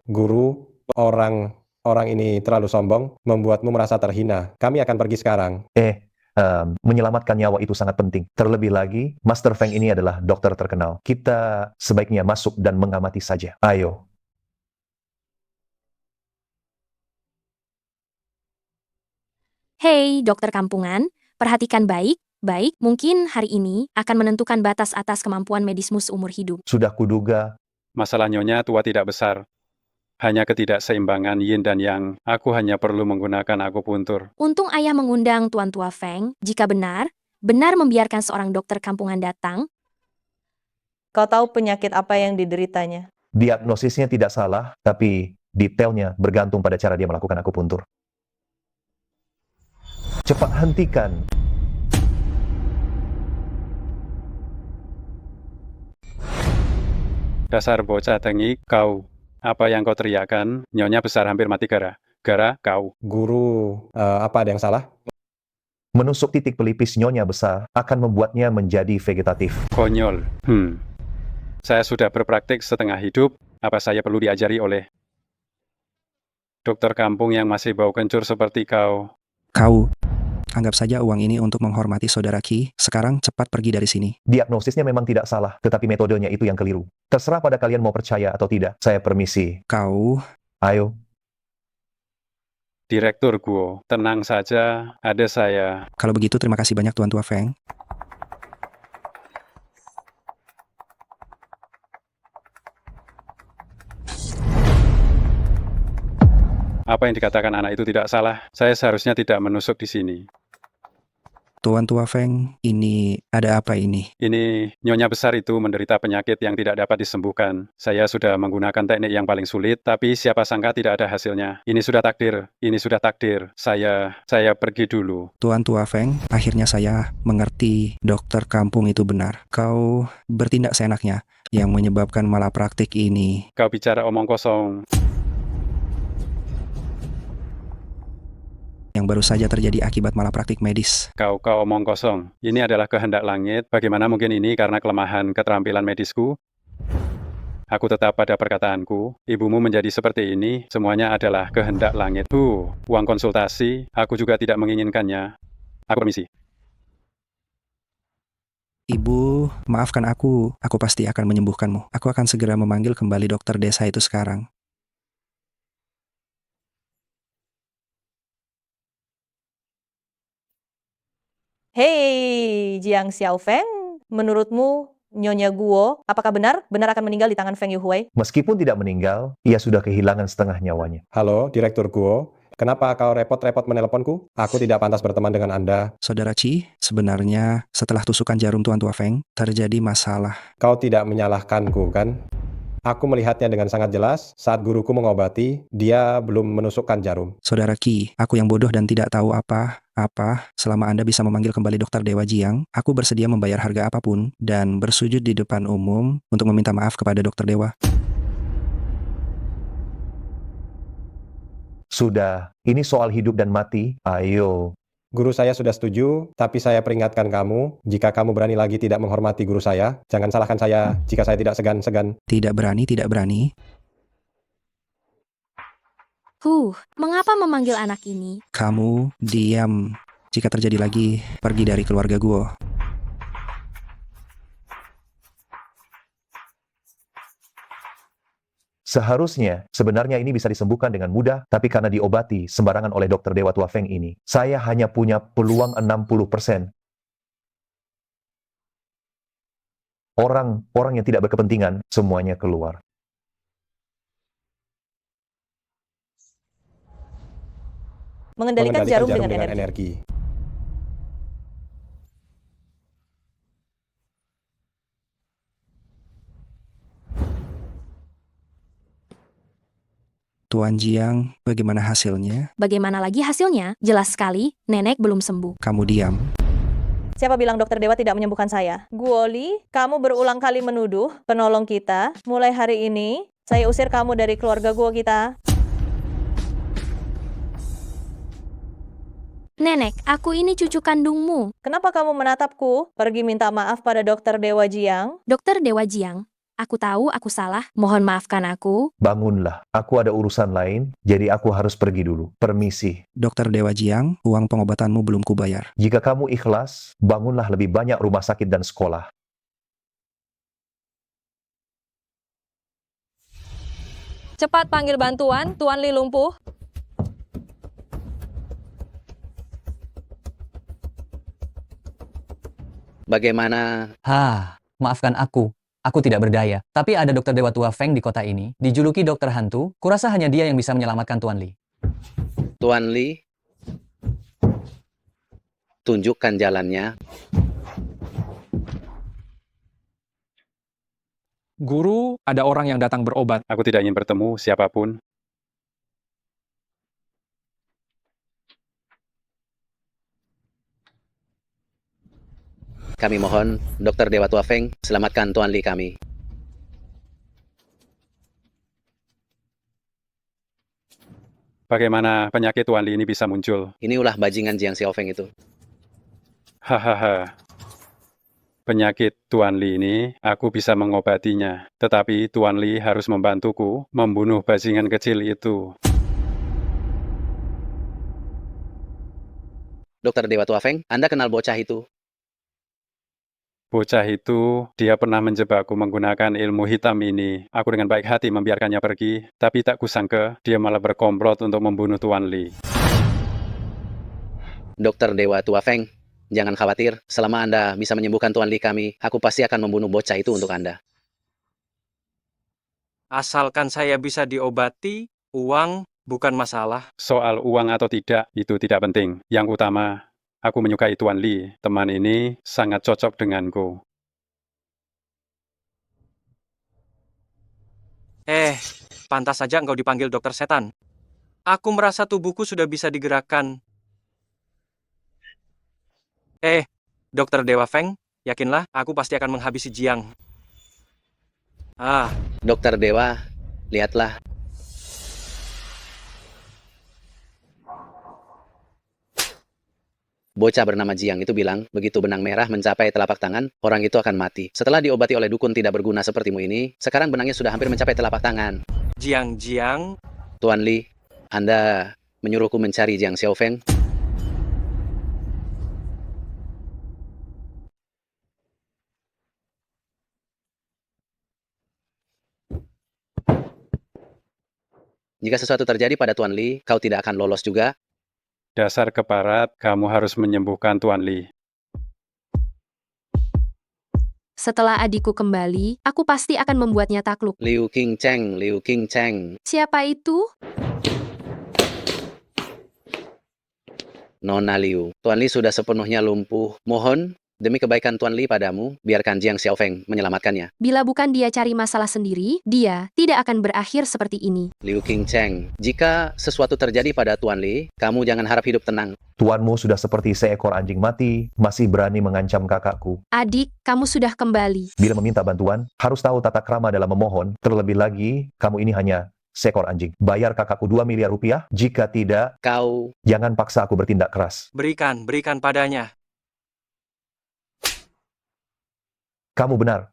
Guru, orang Orang ini terlalu sombong, membuatmu merasa terhina. Kami akan pergi sekarang. Menyelamatkan nyawa itu sangat penting. Terlebih lagi, Master Feng ini adalah dokter terkenal. Kita sebaiknya masuk dan mengamati saja. Ayo. Hei, dokter kampungan, perhatikan baik-baik, mungkin hari ini akan menentukan batas atas kemampuan medismu seumur hidup. Sudah kuduga. Masalah nyonya tua tidak besar. Hanya ketidakseimbangan yin dan yang. Aku hanya perlu menggunakan akupuntur. Untung ayah mengundang Tuan Tua Feng, jika benar membiarkan seorang dokter kampungan datang. Kau tahu penyakit apa yang dideritanya? Diagnosisnya tidak salah, tapi detailnya bergantung pada cara dia melakukan akupuntur. Cepat hentikan. Dasar bocah tengik, kau. Apa yang kau teriakkan? Nyonya besar hampir mati gara kau. Guru, apa ada yang salah? Menusuk titik pelipis nyonya besar akan membuatnya menjadi vegetatif. Konyol. Saya sudah berpraktik setengah hidup. Apa saya perlu diajari oleh dokter kampung yang masih bau kencur seperti kau? Kau, anggap saja uang ini untuk menghormati saudara Ki. Sekarang cepat pergi dari sini. Diagnosisnya memang tidak salah, tetapi metodenya itu yang keliru. Terserah pada kalian mau percaya atau tidak. Saya permisi. Kau, Ayo. Direktur Guo, tenang saja, ada saya. kalau begitu terima kasih banyak Tuan Tua Feng. Apa yang dikatakan anak itu tidak salah. Saya seharusnya tidak menusuk di sini. Tuan Tua Feng, ini ada apa ini? Ini nyonya besar itu menderita penyakit yang tidak dapat disembuhkan. Saya sudah menggunakan teknik yang paling sulit, tapi siapa sangka tidak ada hasilnya. Ini sudah takdir. Saya pergi dulu. Tuan Tua Feng, akhirnya saya mengerti dokter kampung itu benar. Kau bertindak seenaknya yang menyebabkan malapraktik ini. Kau bicara omong kosong. Yang baru saja terjadi akibat malapraktik medis. Kau omong kosong. Ini adalah kehendak langit. Bagaimana mungkin ini karena kelemahan keterampilan medisku? Aku tetap pada perkataanku. Ibumu menjadi seperti ini, semuanya adalah kehendak langit. Uang konsultasi, aku juga tidak menginginkannya. Aku permisi. Ibu, maafkan aku. Aku pasti akan menyembuhkanmu. Aku akan segera memanggil kembali dokter desa itu sekarang. Hei, Jiang Xiaofeng, menurutmu Nyonya Guo, apakah benar akan meninggal di tangan Feng Yuhui? Meskipun tidak meninggal, ia sudah kehilangan setengah nyawanya. Halo, Direktur Guo. Kenapa kau repot-repot menelponku? Aku tidak pantas berteman dengan Anda. Saudara Chi, sebenarnya setelah tusukan jarum Tuan Tua Feng, terjadi masalah. Kau tidak menyalahkanku, kan? Aku melihatnya dengan sangat jelas saat guruku mengobati, dia belum menusukkan jarum. Saudara Ki, aku yang bodoh dan tidak tahu apa. Selama Anda bisa memanggil kembali Dokter Dewa Jiang, aku bersedia membayar harga apapun dan bersujud di depan umum untuk meminta maaf kepada Dokter Dewa. Sudah, ini soal hidup dan mati. Ayo. Guru saya sudah setuju, tapi saya peringatkan kamu, jika kamu berani lagi tidak menghormati guru saya, jangan salahkan saya jika saya tidak segan-segan. Tidak berani. Mengapa memanggil anak ini? Kamu diam. Jika terjadi lagi, pergi dari keluarga Guo. Seharusnya, sebenarnya ini bisa disembuhkan dengan mudah, tapi karena diobati sembarangan oleh Dokter Dewa Tua Feng ini, saya hanya punya peluang 60%. Orang yang tidak berkepentingan, semuanya keluar. Mengendalikan jarum dengan energi. Tuan Jiang, bagaimana hasilnya? Bagaimana lagi hasilnya? Jelas sekali, nenek belum sembuh. Kamu diam. Siapa bilang Dokter Dewa tidak menyembuhkan saya? Guoli, kamu berulang kali menuduh penolong kita. Mulai hari ini, saya usir kamu dari keluarga Guo kita. Nenek, aku ini cucu kandungmu. Kenapa kamu menatapku? Pergi minta maaf pada Dokter Dewa Jiang. Dokter Dewa Jiang, Aku tahu aku salah. Mohon maafkan aku. Bangunlah, aku ada urusan lain, jadi aku harus pergi dulu. Permisi. Dokter Dewa Jiang, uang pengobatanmu belum kubayar. Jika kamu ikhlas, bangunlah lebih banyak rumah sakit dan sekolah. Cepat panggil bantuan, Tuan Li lumpuh. Bagaimana? Maafkan aku. Aku tidak berdaya. Tapi ada dokter dewa tua Feng di kota ini, dijuluki dokter hantu. Kurasa hanya dia yang bisa menyelamatkan Tuan Li. Tuan Li, tunjukkan jalannya. Guru, ada orang yang datang berobat. Aku tidak ingin bertemu siapapun. Kami mohon, Dokter Dewa Tua Feng, selamatkan Tuan Li kami. Bagaimana penyakit Tuan Li ini bisa muncul? Ini ulah bajingan Jiang Xiaofeng itu. Hahaha. Penyakit Tuan Li ini, aku bisa mengobatinya. Tetapi Tuan Li harus membantuku membunuh bajingan kecil itu. Dokter Dewa Tua Feng, Anda kenal bocah itu? Bocah itu, dia pernah menjebakku menggunakan ilmu hitam ini. Aku dengan baik hati membiarkannya pergi, tapi tak kusangka dia malah berkomplot untuk membunuh Tuan Li. Dokter Dewa Tua Feng, jangan khawatir. Selama Anda bisa menyembuhkan Tuan Li kami, aku pasti akan membunuh bocah itu untuk Anda. Asalkan saya bisa diobati, uang bukan masalah. Soal uang atau tidak, itu tidak penting. Yang utama, aku menyukai Tuan Li. Teman ini sangat cocok denganku. Pantas saja engkau dipanggil dokter setan. Aku merasa tubuhku sudah bisa digerakkan. Dokter Dewa Feng, yakinlah aku pasti akan menghabisi Jiang. Dokter Dewa, lihatlah. Bocah bernama Jiang itu bilang, begitu benang merah mencapai telapak tangan, orang itu akan mati. Setelah diobati oleh dukun tidak berguna sepertimu ini, sekarang benangnya sudah hampir mencapai telapak tangan. Jiang. Tuan Li, Anda menyuruhku mencari Jiang Xiaofeng? Jika sesuatu terjadi pada Tuan Li, kau tidak akan lolos juga. Dasar keparat, kamu harus menyembuhkan Tuan Li. Setelah adikku kembali, aku pasti akan membuatnya takluk. Liu Qingcheng. Siapa itu? Nona Liu, Tuan Li sudah sepenuhnya lumpuh. Mohon, demi kebaikan Tuan Li padamu, biarkan Jiang Xiaofeng menyelamatkannya. Bila bukan dia cari masalah sendiri, dia tidak akan berakhir seperti ini. Liu Qingcheng, jika sesuatu terjadi pada Tuan Li, kamu jangan harap hidup tenang. Tuanmu sudah seperti seekor anjing mati, masih berani mengancam kakakku. Adik, kamu sudah kembali. Bila meminta bantuan, harus tahu tata krama dalam memohon. Terlebih lagi, kamu ini hanya seekor anjing. Bayar kakakku 2 miliar rupiah, jika tidak, kau... Jangan paksa aku bertindak keras. Berikan padanya. Kamu benar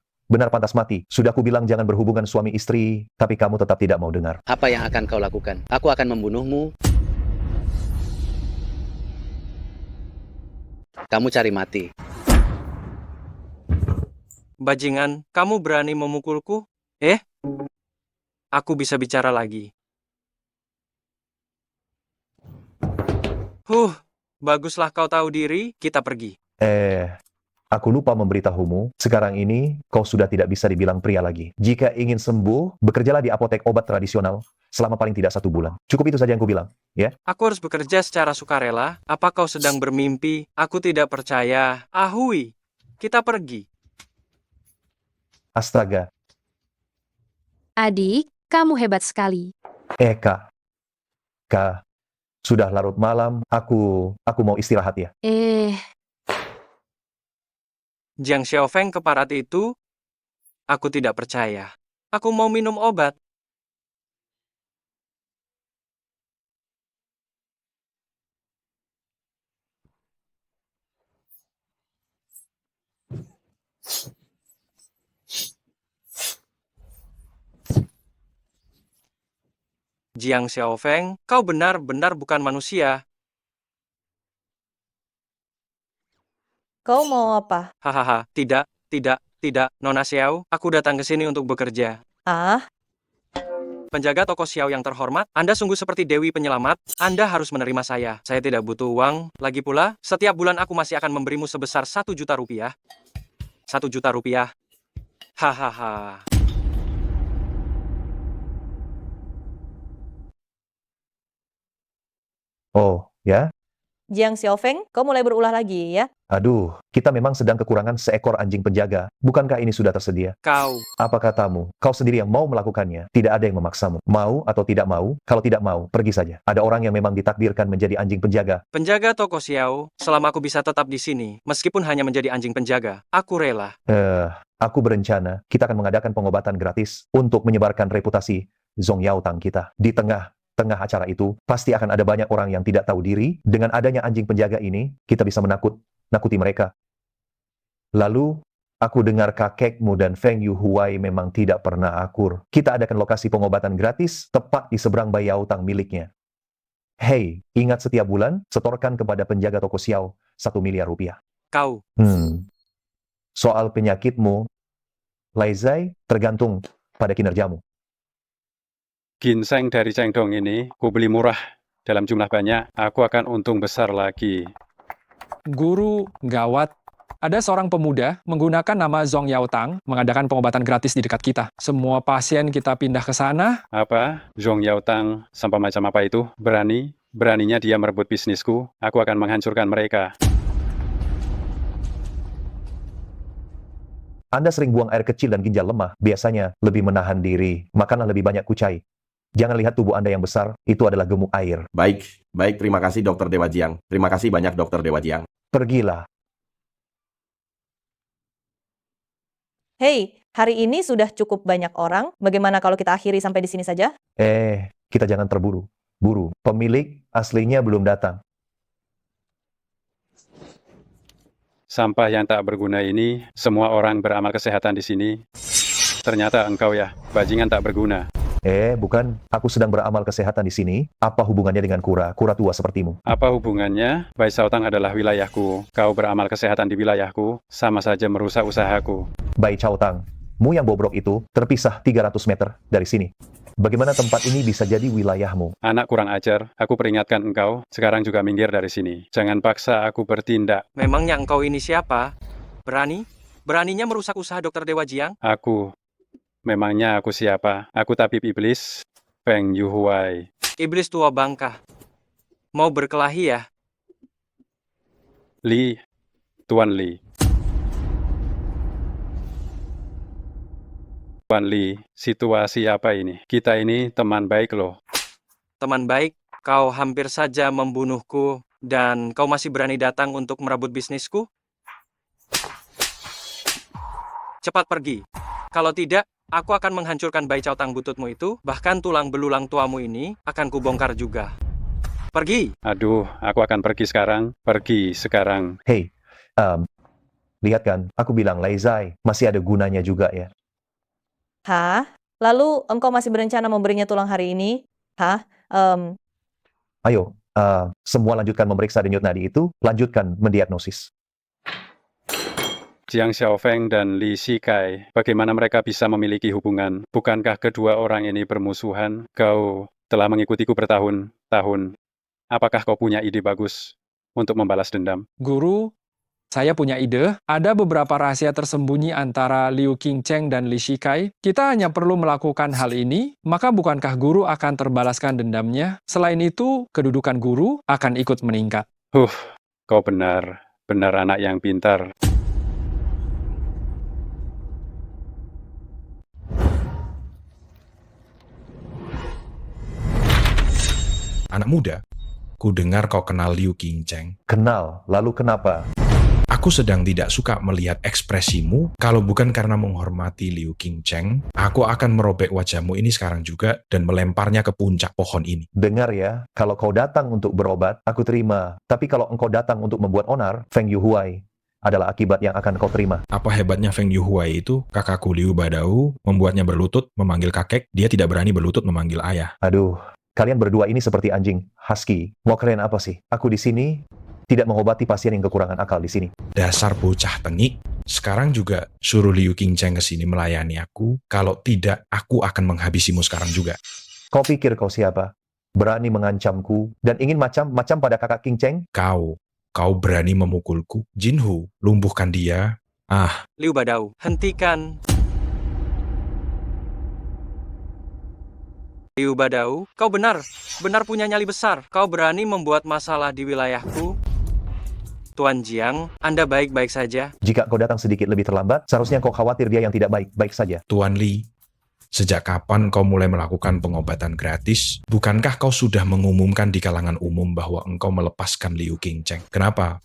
pantas mati. Sudah ku bilang jangan berhubungan suami istri, tapi kamu tetap tidak mau dengar. Apa yang akan kau lakukan? Aku akan membunuhmu. Kamu cari mati. Bajingan, kamu berani memukulku? Aku bisa bicara lagi. Baguslah kau tahu diri, kita pergi. Aku lupa memberitahumu, sekarang ini kau sudah tidak bisa dibilang pria lagi. Jika ingin sembuh, bekerjalah di apotek obat tradisional selama paling tidak 1 bulan. Cukup itu saja yang kubilang, ya? Aku harus bekerja secara sukarela. Apa kau sedang bermimpi? Aku tidak percaya. Ahui, kita pergi. Astaga. Adik, kamu hebat sekali. Kak, sudah larut malam, aku mau istirahat ya. Jiang Xiaofeng keparat itu, aku tidak percaya. Aku mau minum obat. Jiang Xiaofeng, kau benar-benar bukan manusia. Kau mau apa? Hahaha, tidak, Nona Xiao, aku datang ke sini untuk bekerja. Ah, Penjaga toko Xiao yang terhormat, Anda sungguh seperti Dewi Penyelamat, Anda harus menerima saya. Saya tidak butuh uang, lagi pula, setiap bulan aku masih akan memberimu sebesar 1 juta rupiah. 1 juta rupiah. Hahaha. Oh, ya? Jiang Xiaofeng, kau mulai berulah lagi ya? Aduh, kita memang sedang kekurangan seekor anjing penjaga. Bukankah ini sudah tersedia? Kau, Apa katamu? Kau sendiri yang mau melakukannya. Tidak ada yang memaksamu. Mau atau tidak mau? Kalau tidak mau, pergi saja. Ada orang yang memang ditakdirkan menjadi anjing penjaga. penjaga toko Xiao, selama aku bisa tetap di sini, meskipun hanya menjadi anjing penjaga, aku rela. Aku berencana kita akan mengadakan pengobatan gratis untuk menyebarkan reputasi Zhong Yaotang kita. Di tengah acara itu, pasti akan ada banyak orang yang tidak tahu diri. Dengan adanya anjing penjaga ini, kita bisa nakuti mereka. Lalu, aku dengar kakekmu dan Feng Yuhuai memang tidak pernah akur. Kita adakan lokasi pengobatan gratis tepat di seberang Bai Yaotang miliknya. Hei, ingat setiap bulan, setorkan kepada penjaga toko Xiao 1 miliar rupiah. Kau, Soal penyakitmu, Laizai, tergantung pada kinerjamu. Ginseng dari Chengdong ini, ku beli murah. Dalam jumlah banyak, aku akan untung besar lagi. Guru, gawat. Ada seorang pemuda menggunakan nama Zhong Yaotang mengadakan pengobatan gratis di dekat kita. Semua pasien kita pindah ke sana. Apa? Zhong Yaotang, sampah macam apa itu? Beraninya dia merebut bisnisku. Aku akan menghancurkan mereka. Anda sering buang air kecil dan ginjal lemah, biasanya lebih menahan diri. Makanlah lebih banyak kucai. Jangan lihat tubuh Anda yang besar, itu adalah gemuk air. Baik, terima kasih Dr. Dewa Jiang. Terima kasih banyak Dr. Dewa Jiang. Pergilah. Hei, hari ini sudah cukup banyak orang. Bagaimana kalau kita akhiri sampai di sini saja? Kita jangan terburu-buru. Pemilik aslinya belum datang. Sampah yang tak berguna ini, semua orang beramal kesehatan di sini. Ternyata engkau ya, bajingan tak berguna. Bukan. Aku sedang beramal kesehatan di sini. Apa hubungannya dengan kura tua sepertimu? Apa hubungannya? Bai Shaotang adalah wilayahku. Kau beramal kesehatan di wilayahku, sama saja merusak usahaku. Bai Shaotang, mu yang bobrok itu terpisah 300 meter dari sini. Bagaimana tempat ini bisa jadi wilayahmu? Anak kurang ajar, aku peringatkan engkau, sekarang juga minggir dari sini. Jangan paksa aku bertindak. memangnya engkau ini siapa? Beraninya merusak usaha Dr. Dewa Jiang? Memangnya aku siapa? Aku tabib iblis, Feng Yuhuai. Iblis tua bangka. Mau berkelahi ya? Tuan Li. Tuan Li, situasi apa ini? Kita ini teman baik loh. Teman baik, kau hampir saja membunuhku, dan kau masih berani datang untuk merebut bisnisku? Cepat pergi. Kalau tidak, aku akan menghancurkan Bai Shaotang bututmu itu, bahkan tulang belulang tuamu ini akan kubongkar juga. Pergi! Aduh, aku akan pergi sekarang. Pergi sekarang. Hei, lihat kan, aku bilang Laizai, masih ada gunanya juga ya. Hah? Lalu engkau masih berencana memberinya tulang hari ini? Hah? Ayo, semua lanjutkan memeriksa denyut nadi itu, lanjutkan mendiagnosis. Jiang Xiaofeng dan Li Shikai, bagaimana mereka bisa memiliki hubungan? Bukankah kedua orang ini bermusuhan? Kau telah mengikutiku bertahun-tahun. Apakah kau punya ide bagus untuk membalas dendam? Guru, saya punya ide. Ada beberapa rahasia tersembunyi antara Liu Qingcheng dan Li Shikai. Kita hanya perlu melakukan hal ini, maka bukankah guru akan terbalaskan dendamnya? Selain itu, kedudukan guru akan ikut meningkat. Kau benar anak yang pintar. Anak muda, ku dengar kau kenal Liu Qingcheng. Kenal, lalu kenapa? Aku sedang tidak suka melihat ekspresimu. Kalau bukan karena menghormati Liu Qingcheng, aku akan merobek wajahmu ini sekarang juga dan melemparnya ke puncak pohon ini. Dengar ya, kalau kau datang untuk berobat, aku terima. Tapi kalau engkau datang untuk membuat onar, Feng Yuhuai adalah akibat yang akan kau terima. Apa hebatnya Feng Yuhuai itu? Kakakku Liu Badau membuatnya berlutut memanggil kakek, dia tidak berani berlutut memanggil ayah. Aduh, Kalian berdua ini seperti anjing, husky. Mau kalian apa sih? Aku di sini tidak mengobati pasien yang kekurangan akal di sini. Dasar bocah tengik. Sekarang juga suruh Liu Qingcheng ke sini melayani aku. Kalau tidak, aku akan menghabisimu sekarang juga. Kau pikir kau siapa? Berani mengancamku dan ingin macam-macam pada kakak Qingcheng? Kau berani memukulku. Jinhu, lumpuhkan dia. Liu Badao, hentikan. Liu Badao, kau benar punya nyali besar. Kau berani membuat masalah di wilayahku. Tuan Jiang, Anda baik-baik saja. Jika kau datang sedikit lebih terlambat, seharusnya kau khawatir dia yang tidak baik-baik saja. Tuan Li, sejak kapan kau mulai melakukan pengobatan gratis? Bukankah kau sudah mengumumkan di kalangan umum bahwa engkau melepaskan Liu Qingcheng? Kenapa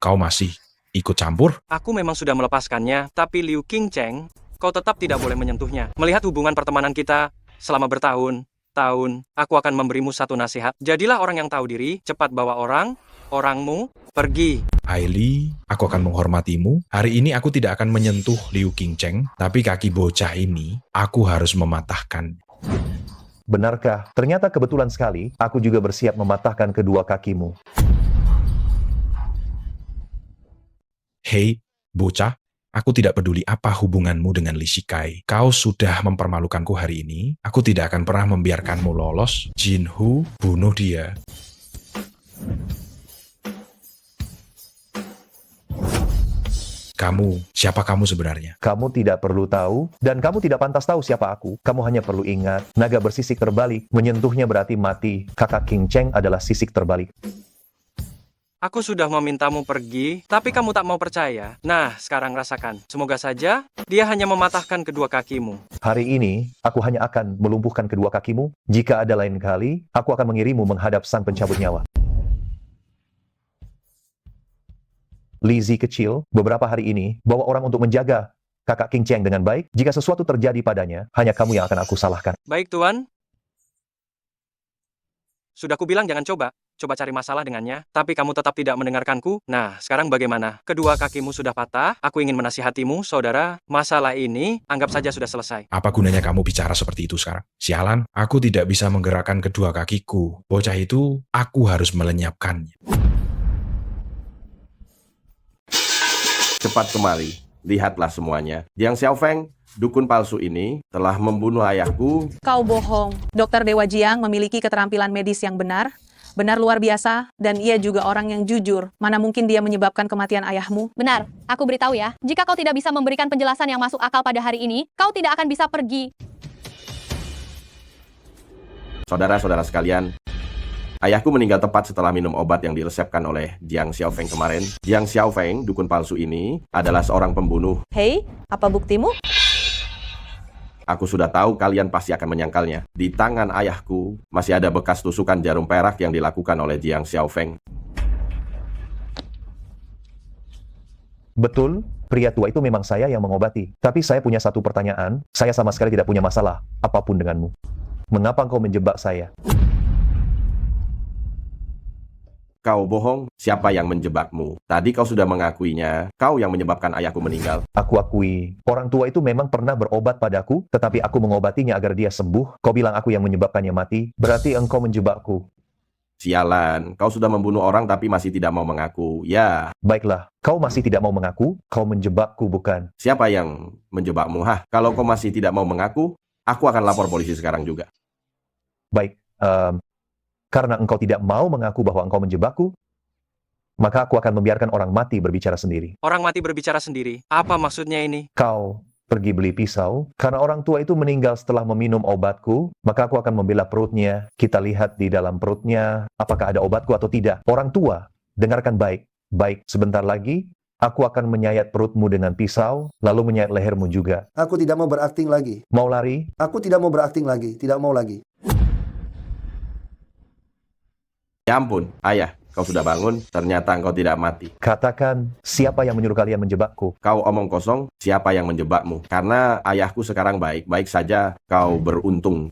kau masih ikut campur? Aku memang sudah melepaskannya, tapi Liu Qingcheng, kau tetap tidak boleh menyentuhnya. Melihat hubungan pertemanan kita selama bertahun-tahun, aku akan memberimu satu nasihat. Jadilah orang yang tahu diri, cepat bawa orangmu pergi. Hailey, aku akan menghormatimu. Hari ini aku tidak akan menyentuh Liu Qingcheng, tapi kaki bocah ini aku harus mematahkan. Benarkah? Ternyata kebetulan sekali, aku juga bersiap mematahkan kedua kakimu. Hei, bocah, aku tidak peduli apa hubunganmu dengan Li Shikai. Kau sudah mempermalukanku hari ini. Aku tidak akan pernah membiarkanmu lolos. Jinhu, bunuh dia. Siapa kamu sebenarnya? Kamu tidak perlu tahu, dan kamu tidak pantas tahu siapa aku. Kamu hanya perlu ingat, naga bersisik terbalik. Menyentuhnya berarti mati. Kakak Qingcheng adalah sisik terbalik. Aku sudah memintamu pergi, tapi kamu tak mau percaya. Nah, sekarang rasakan. Semoga saja dia hanya mematahkan kedua kakimu. Hari ini, aku hanya akan melumpuhkan kedua kakimu. Jika ada lain kali, aku akan mengirimmu menghadap sang pencabut nyawa. Lizzie kecil, beberapa hari ini, bawa orang untuk menjaga kakak Qingcheng dengan baik. Jika sesuatu terjadi padanya, hanya kamu yang akan aku salahkan. Baik, Tuan. Sudah kubilang jangan coba cari masalah dengannya, tapi kamu tetap tidak mendengarkanku. Nah, sekarang bagaimana? Kedua kakimu sudah patah, aku ingin menasihatimu, saudara. Masalah ini, anggap saja sudah selesai. Apa gunanya kamu bicara seperti itu sekarang? Sialan, aku tidak bisa menggerakkan kedua kakiku. Bocah itu, aku harus melenyapkannya. Cepat kemari, lihatlah semuanya. Jiang Xiaofeng, dukun palsu ini telah membunuh ayahku. Kau bohong. Dr. Dewa Jiang memiliki keterampilan medis yang benar luar biasa, dan ia juga orang yang jujur. Mana mungkin dia menyebabkan kematian ayahmu? Benar, aku beritahu ya, jika kau tidak bisa memberikan penjelasan yang masuk akal pada hari ini, kau tidak akan bisa pergi. Saudara-saudara sekalian, ayahku meninggal tepat setelah minum obat yang diresepkan oleh Jiang Xiaofeng kemarin. Jiang Xiaofeng, dukun palsu ini, adalah seorang pembunuh. Hei, apa buktimu? Aku sudah tahu kalian pasti akan menyangkalnya. Di tangan ayahku masih ada bekas tusukan jarum perak yang dilakukan oleh Jiang Xiaofeng. Betul, pria tua itu memang saya yang mengobati. Tapi saya punya satu pertanyaan, saya sama sekali tidak punya masalah apapun denganmu. Mengapa kau menjebak saya? Kau bohong, siapa yang menjebakmu? Tadi kau sudah mengakuinya, kau yang menyebabkan ayahku meninggal. Aku akui, orang tua itu memang pernah berobat padaku, tetapi aku mengobatinya agar dia sembuh. Kau bilang aku yang menyebabkannya mati, berarti engkau menjebakku. Sialan, kau sudah membunuh orang tapi masih tidak mau mengaku. Ya. Baiklah, kau masih tidak mau mengaku, kau menjebakku bukan? Siapa yang menjebakmu? Kalau kau masih tidak mau mengaku, aku akan lapor polisi sekarang juga. Baik, karena engkau tidak mau mengaku bahwa engkau menjebakku, maka aku akan membiarkan orang mati berbicara sendiri. Orang mati berbicara sendiri? Apa maksudnya ini? Kau pergi beli pisau, karena orang tua itu meninggal setelah meminum obatku, maka aku akan membelah perutnya. Kita lihat di dalam perutnya, apakah ada obatku atau tidak. Orang tua, dengarkan baik. Baik, sebentar lagi, aku akan menyayat perutmu dengan pisau, lalu menyayat lehermu juga. Aku tidak mau berakting lagi. Mau lari? Aku tidak mau berakting lagi, tidak mau lagi. Ya ampun, ayah, kau sudah bangun, ternyata engkau tidak mati. Katakan, siapa yang menyuruh kalian menjebakku? Kau omong kosong, siapa yang menjebakmu? Karena ayahku sekarang baik-baik saja, kau beruntung.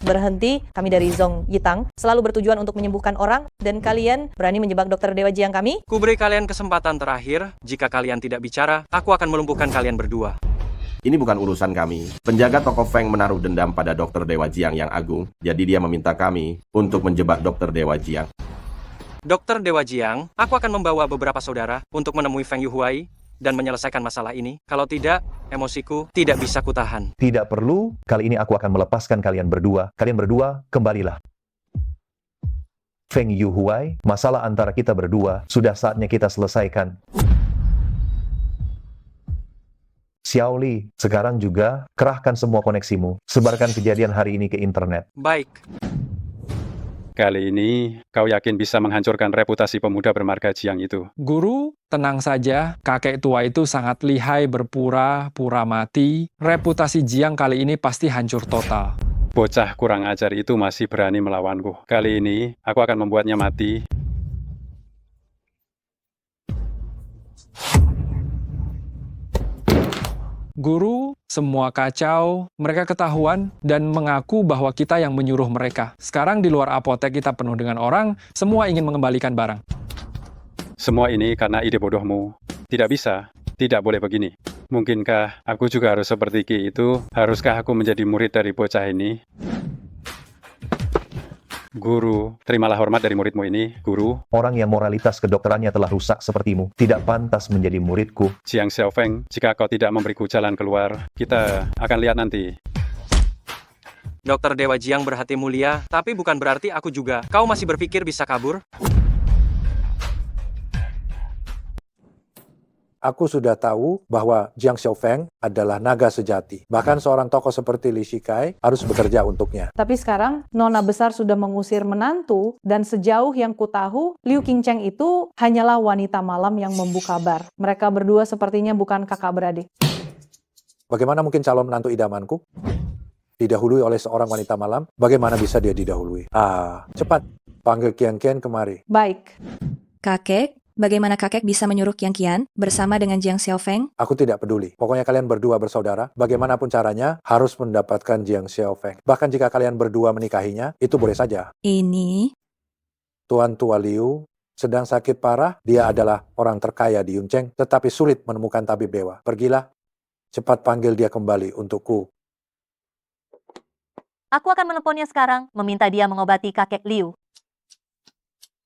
Berhenti, kami dari Zong Yitang selalu bertujuan untuk menyembuhkan orang, dan kalian berani menjebak Dr. Dewa Jiang kami? Kuberi kalian kesempatan terakhir, jika kalian tidak bicara, aku akan melumpuhkan kalian berdua. Ini bukan urusan kami. Penjaga toko Feng menaruh dendam pada Dr. Dewa Jiang yang agung, jadi dia meminta kami untuk menjebak Dr. Dewa Jiang. Dokter Dewa Jiang, aku akan membawa beberapa saudara untuk menemui Feng Yuhuai dan menyelesaikan masalah ini. Kalau tidak, emosiku tidak bisa kutahan. Tidak perlu, kali ini aku akan melepaskan kalian berdua. Kalian berdua, kembalilah. Feng Yuhuai, masalah antara kita berdua sudah saatnya kita selesaikan. Xiao Li, sekarang juga kerahkan semua koneksimu. Sebarkan kejadian hari ini ke internet. Baik. Kali ini, kau yakin bisa menghancurkan reputasi pemuda bermarga Jiang itu? Guru, tenang saja. Kakek tua itu sangat lihai berpura-pura mati. Reputasi Jiang kali ini pasti hancur total. Bocah kurang ajar itu masih berani melawanku. Kali ini, aku akan membuatnya mati. Guru, semua kacau, mereka ketahuan dan mengaku bahwa kita yang menyuruh mereka. Sekarang di luar apotek kita penuh dengan orang, semua ingin mengembalikan barang. Semua ini karena ide bodohmu. Tidak bisa, tidak boleh begini. Mungkinkah aku juga harus seperti Ki itu? Haruskah aku menjadi murid dari bocah ini? Guru, terimalah hormat dari muridmu ini, Guru. Orang yang moralitas kedokterannya telah rusak sepertimu, tidak pantas menjadi muridku. Jiang Xiaofeng, jika kau tidak memberiku jalan keluar, kita akan lihat nanti. Dokter Dewa Jiang berhati mulia, tapi bukan berarti aku juga. Kau masih berpikir bisa kabur? Aku sudah tahu bahwa Jiang Xiaofeng adalah naga sejati. Bahkan seorang tokoh seperti Li Shikai harus bekerja untuknya. Tapi sekarang Nona besar sudah mengusir menantu dan sejauh yang kutahu Liu Qingcheng itu hanyalah wanita malam yang membuka bar. Mereka berdua sepertinya bukan kakak beradik. Bagaimana mungkin calon menantu idamanku didahului oleh seorang wanita malam? Bagaimana bisa dia didahului? Cepat panggil Qian Qian kemari. Baik. Kakek, bagaimana kakek bisa menyuruh Qian Qian bersama dengan Jiang Xiaofeng? Aku tidak peduli. Pokoknya kalian berdua bersaudara. Bagaimanapun caranya, harus mendapatkan Jiang Xiaofeng. Bahkan jika kalian berdua menikahinya, itu boleh saja. Ini? Tuan Tua Liu sedang sakit parah. Dia adalah orang terkaya di Yuncheng, tetapi sulit menemukan tabib dewa. Pergilah, cepat panggil dia kembali untukku. Aku akan menelponnya sekarang, meminta dia mengobati kakek Liu.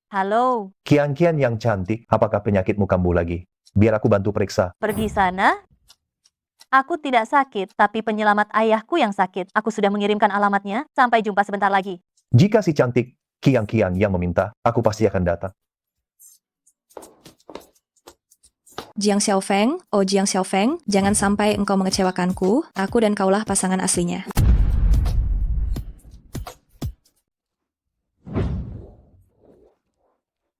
Halo, Qian Qian yang cantik, apakah penyakitmu kambuh lagi? Biar aku bantu periksa. pergi sana. Aku tidak sakit, tapi penyelamat ayahku yang sakit. Aku sudah mengirimkan alamatnya. Sampai jumpa sebentar lagi. Jika si cantik Qian Qian yang meminta, aku pasti akan datang. Jiang Xiaofeng, oh Jiang Xiaofeng, jangan sampai engkau mengecewakanku. Aku dan kaulah pasangan aslinya.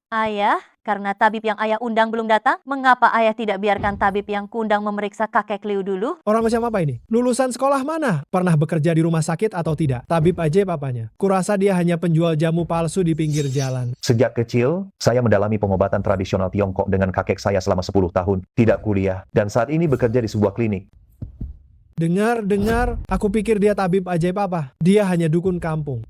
Ayah, karena tabib yang ayah undang belum datang, mengapa ayah tidak biarkan tabib yang kuundang memeriksa kakek Liu dulu? Orang macam apa ini? Lulusan sekolah mana? Pernah bekerja di rumah sakit atau tidak? Tabib aja papanya. Kurasa dia hanya penjual jamu palsu di pinggir jalan. Sejak kecil, saya mendalami pengobatan tradisional Tiongkok dengan kakek saya selama 10 tahun. Tidak kuliah, dan saat ini bekerja di sebuah klinik. Dengar, aku pikir dia tabib ajaib apa? Dia hanya dukun kampung.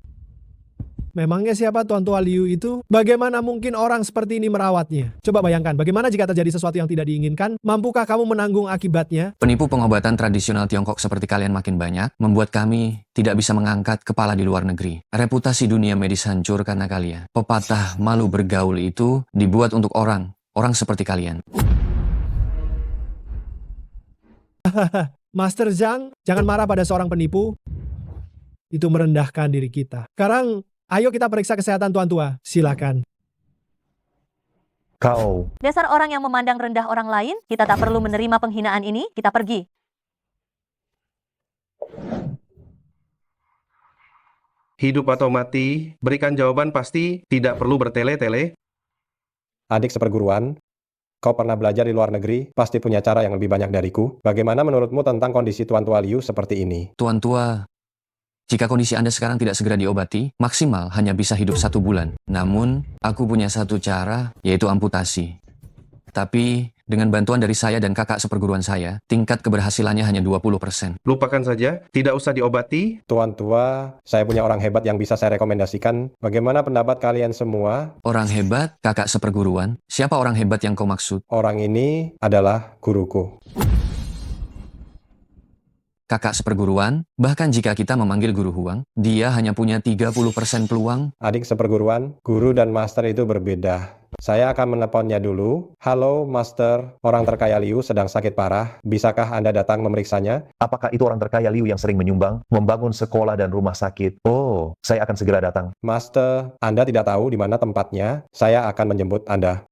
Memangnya siapa Tuan Tua Liu itu? Bagaimana mungkin orang seperti ini merawatnya? Coba bayangkan, bagaimana jika terjadi sesuatu yang tidak diinginkan? Mampukah kamu menanggung akibatnya? Penipu pengobatan tradisional Tiongkok seperti kalian makin banyak, membuat kami tidak bisa mengangkat kepala di luar negeri. Reputasi dunia medis hancur karena kalian. Pepatah malu bergaul itu dibuat untuk orang seperti kalian. Master Zhang, jangan marah pada seorang penipu. Itu merendahkan diri kita. Sekarang, ayo kita periksa kesehatan Tuan Tua. Silakan. Kau. Dasar orang yang memandang rendah orang lain, kita tak perlu menerima penghinaan ini, kita pergi. Hidup atau mati, berikan jawaban pasti, tidak perlu bertele-tele. Adik seperguruan, kau pernah belajar di luar negeri, pasti punya cara yang lebih banyak dariku. Bagaimana menurutmu tentang kondisi Tuan Tua Liu seperti ini? Tuan Tua, jika kondisi Anda sekarang tidak segera diobati, maksimal hanya bisa hidup 1 bulan. Namun, aku punya satu cara, yaitu amputasi. Tapi, dengan bantuan dari saya dan kakak seperguruan saya, tingkat keberhasilannya hanya 20%. Lupakan saja, tidak usah diobati. Tuan Tua, saya punya orang hebat yang bisa saya rekomendasikan. Bagaimana pendapat kalian semua? Orang hebat, kakak seperguruan? Siapa orang hebat yang kau maksud? Orang ini adalah guruku. Kakak seperguruan, bahkan jika kita memanggil guru Huang, dia hanya punya 30% peluang. Adik seperguruan, guru dan master itu berbeda. Saya akan menelponnya dulu. Halo, Master. Orang terkaya Liu sedang sakit parah. Bisakah Anda datang memeriksanya? Apakah itu orang terkaya Liu yang sering menyumbang, membangun sekolah dan rumah sakit? Oh, saya akan segera datang. Master, Anda tidak tahu di mana tempatnya. Saya akan menjemput Anda.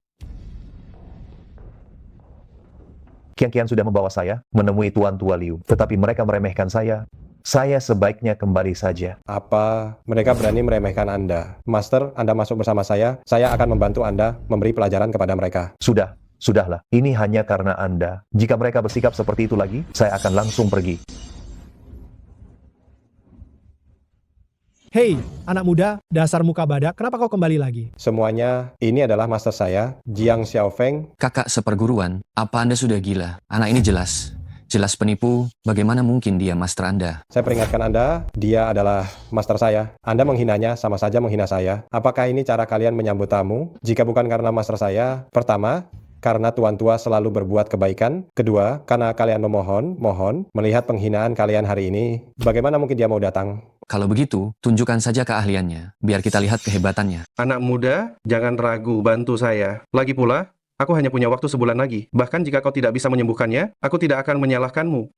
Kian-Kian sudah membawa saya menemui Tuan Tua Liu, tetapi mereka meremehkan saya. Saya sebaiknya kembali saja. Apa mereka berani meremehkan Anda? Master, Anda masuk bersama saya akan membantu Anda memberi pelajaran kepada mereka. Sudahlah. Ini hanya karena Anda. Jika mereka bersikap seperti itu lagi, saya akan langsung pergi. Hei, anak muda, dasar muka badak, kenapa kau kembali lagi? Semuanya, ini adalah master saya, Jiang Xiaofeng. Kakak seperguruan, apa Anda sudah gila? Anak ini jelas penipu. Bagaimana mungkin dia master Anda? Saya peringatkan Anda, dia adalah master saya. Anda menghinanya sama saja menghina saya. Apakah ini cara kalian menyambut tamu? Jika bukan karena master saya, pertama, karena Tuan Tua selalu berbuat kebaikan. Kedua, karena kalian mohon melihat penghinaan kalian hari ini. Bagaimana mungkin dia mau datang? Kalau begitu, tunjukkan saja keahliannya, biar kita lihat kehebatannya. Anak muda, jangan ragu bantu saya. Lagi pula, aku hanya punya waktu sebulan lagi. Bahkan jika kau tidak bisa menyembuhkannya, aku tidak akan menyalahkanmu.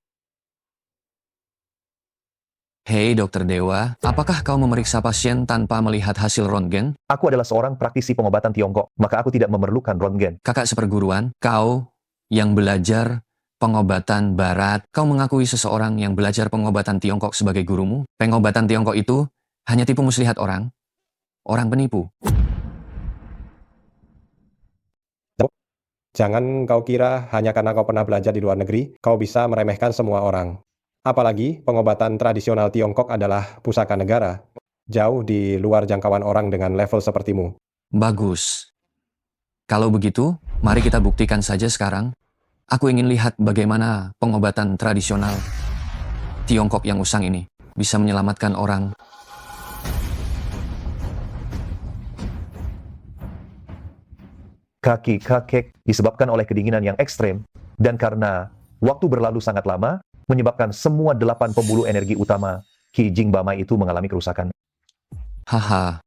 Hei Dokter Dewa, apakah kau memeriksa pasien tanpa melihat hasil röntgen? Aku adalah seorang praktisi pengobatan Tiongkok, maka aku tidak memerlukan röntgen. Kakak seperguruan, kau yang belajar pengobatan barat, kau mengakui seseorang yang belajar pengobatan Tiongkok sebagai gurumu? Pengobatan Tiongkok itu hanya tipu muslihat orang penipu. Jangan kau kira hanya karena kau pernah belajar di luar negeri, kau bisa meremehkan semua orang. Apalagi pengobatan tradisional Tiongkok adalah pusaka negara, jauh di luar jangkauan orang dengan level sepertimu. Bagus. Kalau begitu, mari kita buktikan saja sekarang. Aku ingin lihat bagaimana pengobatan tradisional Tiongkok yang usang ini bisa menyelamatkan orang. Kaki kakek disebabkan oleh kedinginan yang ekstrem, dan karena waktu berlalu sangat lama, menyebabkan semua 8 pembuluh energi utama Qi Jing Bamai itu mengalami kerusakan. Haha,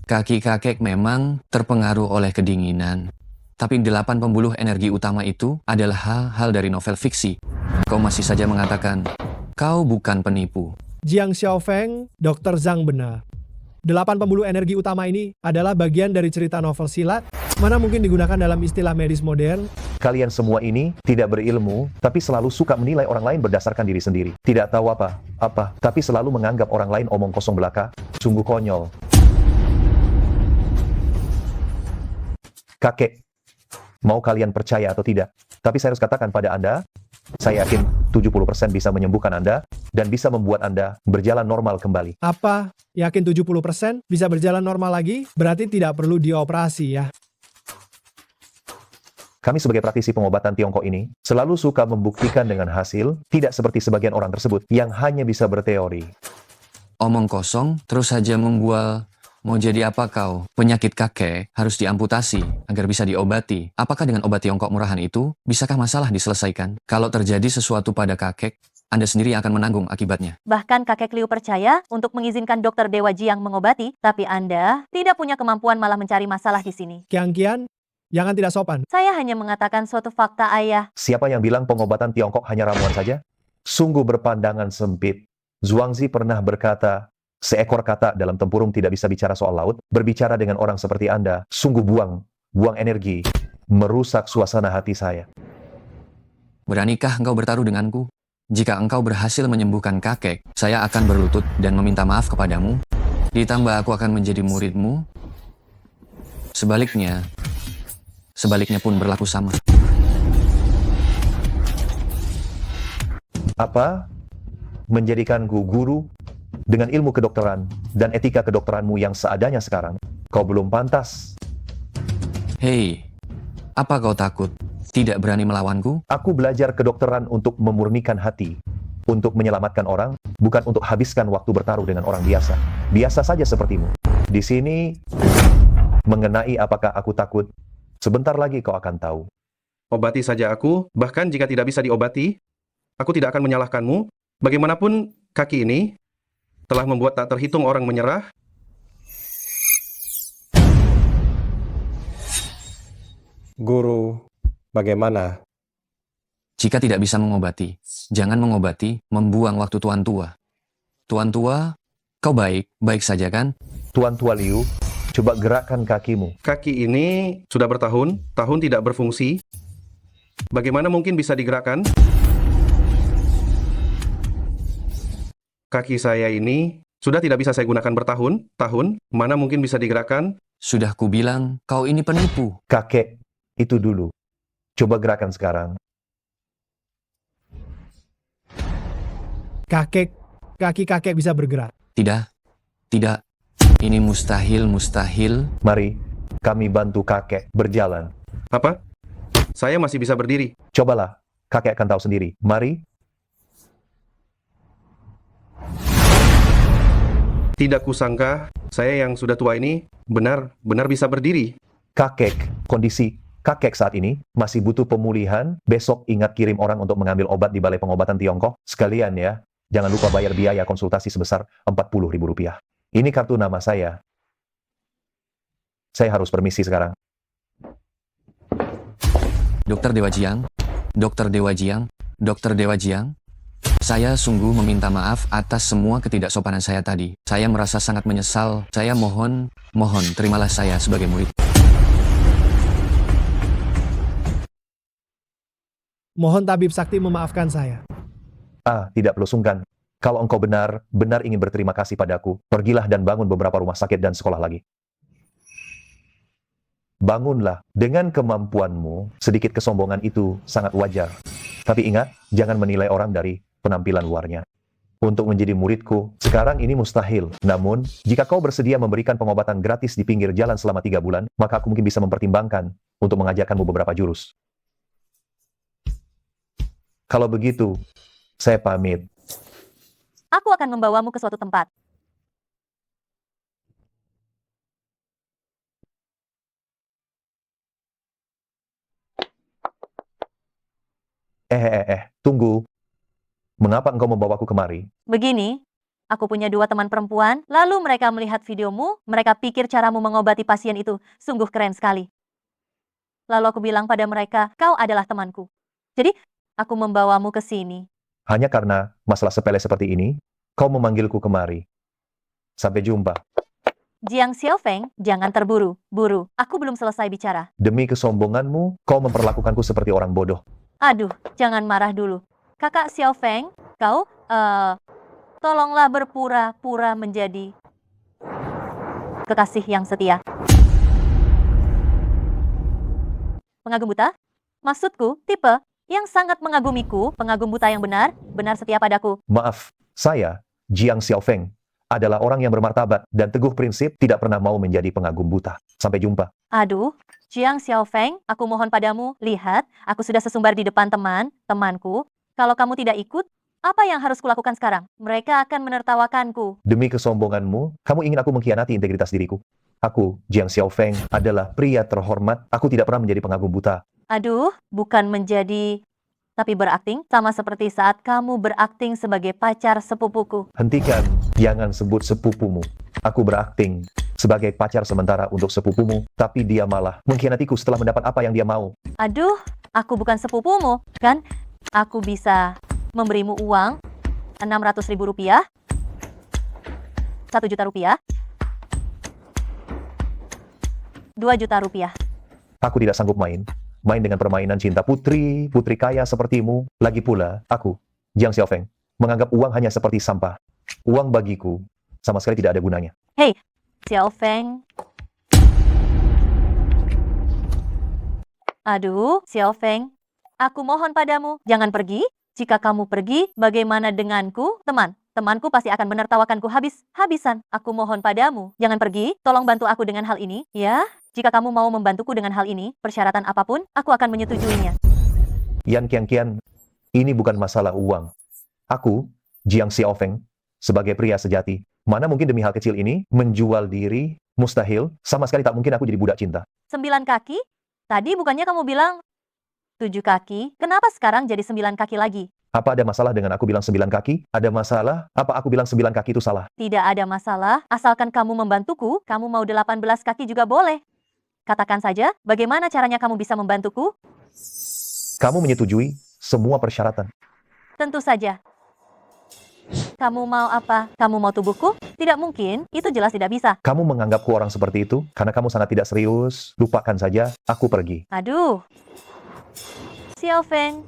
kaki kakek memang terpengaruh oleh kedinginan. Tapi 8 pembuluh energi utama itu adalah hal-hal dari novel fiksi. Kau masih saja mengatakan, kau bukan penipu. Jiang Xiaofeng, Dr. Zhang benar. 8 pembuluh energi utama ini adalah bagian dari cerita novel silat, mana mungkin digunakan dalam istilah medis modern. Kalian semua ini tidak berilmu, tapi selalu suka menilai orang lain berdasarkan diri sendiri. Tidak tahu apa, tapi selalu menganggap orang lain omong kosong belaka. Sungguh konyol. Kakek, mau kalian percaya atau tidak, tapi saya harus katakan pada Anda, saya yakin 70% bisa menyembuhkan Anda dan bisa membuat Anda berjalan normal kembali. Apa? Yakin 70% bisa berjalan normal lagi? Berarti tidak perlu dioperasi ya? Kami sebagai praktisi pengobatan Tiongkok ini selalu suka membuktikan dengan hasil, tidak seperti sebagian orang tersebut yang hanya bisa berteori. Omong kosong, terus saja membual. Mau jadi apa kau? Penyakit kakek harus diamputasi agar bisa diobati. Apakah dengan obat Tiongkok murahan itu, bisakah masalah diselesaikan? Kalau terjadi sesuatu pada kakek, Anda sendiri akan menanggung akibatnya. Bahkan kakek Liu percaya untuk mengizinkan Dokter Dewa Jiang mengobati, tapi Anda tidak punya kemampuan malah mencari masalah di sini. Kian-Kian, jangan tidak sopan. Saya hanya mengatakan suatu fakta, Ayah. Siapa yang bilang pengobatan Tiongkok hanya ramuan saja? Sungguh berpandangan sempit. Zhuangzi pernah berkata, seekor kata dalam tempurung tidak bisa bicara soal laut. Berbicara dengan orang seperti Anda, sungguh buang energi, merusak suasana hati saya. Beranikah engkau bertaruh denganku? Jika engkau berhasil menyembuhkan kakek, saya akan berlutut dan meminta maaf kepadamu. Ditambah aku akan menjadi muridmu. Sebaliknya pun berlaku sama. Apa? Menjadikanku guru? Dengan ilmu kedokteran dan etika kedokteranmu yang seadanya sekarang, kau belum pantas. Hei, apa kau takut? Tidak berani melawanku? Aku belajar kedokteran untuk memurnikan hati, untuk menyelamatkan orang, bukan untuk habiskan waktu bertaruh dengan orang biasa. Biasa saja sepertimu. Di sini, mengenai apakah aku takut, sebentar lagi kau akan tahu. Obati saja aku, bahkan jika tidak bisa diobati, aku tidak akan menyalahkanmu. Bagaimanapun, kaki ini telah membuat tak terhitung orang menyerah. Guru, bagaimana? Jika tidak bisa mengobati, jangan mengobati, membuang waktu Tuan Tua. Tuan Tua, kau baik saja kan? Tuan Tua Liu, coba gerakkan kakimu. Kaki ini sudah bertahun-tahun tidak berfungsi. Bagaimana mungkin bisa digerakkan? Kaki saya ini sudah tidak bisa saya gunakan bertahun-tahun. Mana mungkin bisa digerakkan? Sudah kubilang, kau ini penipu. Kakek, itu dulu. Coba gerakan sekarang. Kaki kakek bisa bergerak. Tidak. Ini mustahil. Mari, kami bantu kakek berjalan. Apa? Saya masih bisa berdiri. Cobalah, kakek akan tahu sendiri. Mari. Tidak kusangka, saya yang sudah tua ini benar bisa berdiri. Kondisi kakek saat ini masih butuh pemulihan. Besok ingat kirim orang untuk mengambil obat di Balai Pengobatan Tiongkok. Sekalian ya, jangan lupa bayar biaya konsultasi sebesar Rp40.000. Ini kartu nama saya. Saya harus permisi sekarang. Dokter Dewa Jiang, saya sungguh meminta maaf atas semua ketidaksopanan saya tadi. Saya merasa sangat menyesal. Saya mohon, terimalah saya sebagai murid. Mohon tabib sakti memaafkan saya. Tidak perlu sungkan. Kalau engkau benar ingin berterima kasih padaku, pergilah dan bangun beberapa rumah sakit dan sekolah lagi. Bangunlah. Dengan kemampuanmu, sedikit kesombongan itu sangat wajar. Tapi ingat, jangan menilai orang dari penampilan luarnya. Untuk menjadi muridku, sekarang ini mustahil. Namun, jika kau bersedia memberikan pengobatan gratis di pinggir jalan selama 3 bulan, maka aku mungkin bisa mempertimbangkan untuk mengajarkanmu beberapa jurus. Kalau begitu, saya pamit. Aku akan membawamu ke suatu tempat. Tunggu. Mengapa engkau membawaku kemari? Begini, aku punya 2 teman perempuan, lalu mereka melihat videomu, mereka pikir caramu mengobati pasien itu sungguh keren sekali. Lalu aku bilang pada mereka, kau adalah temanku. Jadi, aku membawamu ke sini. Hanya karena masalah sepele seperti ini, kau memanggilku kemari. Sampai jumpa. Jiang Xiaofeng, jangan terburu-buru. Aku belum selesai bicara. Demi kesombonganmu, kau memperlakukanku seperti orang bodoh. Aduh, jangan marah dulu. Kakak Xiaofeng, kau, tolonglah berpura-pura menjadi kekasih yang setia. Pengagum buta? Maksudku, tipe yang sangat mengagumiku, pengagum buta yang benar setia padaku. Maaf, saya, Jiang Xiaofeng, adalah orang yang bermartabat dan teguh prinsip, tidak pernah mau menjadi pengagum buta. Sampai jumpa. Aduh, Jiang Xiaofeng, aku mohon padamu, lihat, aku sudah sesumbar di depan temanku. Kalau kamu tidak ikut, apa yang harus kulakukan sekarang? Mereka akan menertawakanku. Demi kesombonganmu, kamu ingin aku mengkhianati integritas diriku. Aku, Jiang Xiaofeng, adalah pria terhormat. Aku tidak pernah menjadi pengagum buta. Aduh, bukan menjadi, tapi berakting, sama seperti saat kamu berakting sebagai pacar sepupuku. Hentikan, jangan sebut sepupumu. Aku berakting sebagai pacar sementara untuk sepupumu, tapi dia malah mengkhianatiku setelah mendapat apa yang dia mau. Aduh, aku bukan sepupumu, kan? Aku bisa memberimu uang Rp600.000, Rp1 juta, Rp2 juta. Aku tidak sanggup main dengan permainan cinta putri kaya sepertimu. Lagi pula, aku, Jiang Xiaofeng, menganggap uang hanya seperti sampah. Uang bagiku sama sekali tidak ada gunanya. Hei, Xiaofeng. Aduh, Xiaofeng, aku mohon padamu, jangan pergi. Jika kamu pergi, bagaimana denganku? Temanku pasti akan menertawakanku habis-habisan. Aku mohon padamu, jangan pergi, tolong bantu aku dengan hal ini, ya? Jika kamu mau membantuku dengan hal ini, persyaratan apapun, aku akan menyetujuinya. Yan Qian, ini bukan masalah uang. Aku, Jiang Xiaofeng, sebagai pria sejati, mana mungkin demi hal kecil ini, menjual diri, mustahil, sama sekali tak mungkin aku jadi budak cinta. 9 kaki? Tadi bukannya kamu bilang 7 kaki, kenapa sekarang jadi 9 kaki lagi? Apa ada masalah dengan aku bilang 9 kaki? Ada masalah? Apa aku bilang 9 kaki itu salah? Tidak ada masalah, asalkan kamu membantuku, kamu mau 18 kaki juga boleh. Katakan saja, bagaimana caranya kamu bisa membantuku? Kamu menyetujui semua persyaratan. Tentu saja. Kamu mau apa? Kamu mau tubuhku? Tidak mungkin, itu jelas tidak bisa. Kamu menganggapku orang seperti itu karena kamu sangat tidak serius. Lupakan saja, aku pergi. Aduh. Xiao Feng.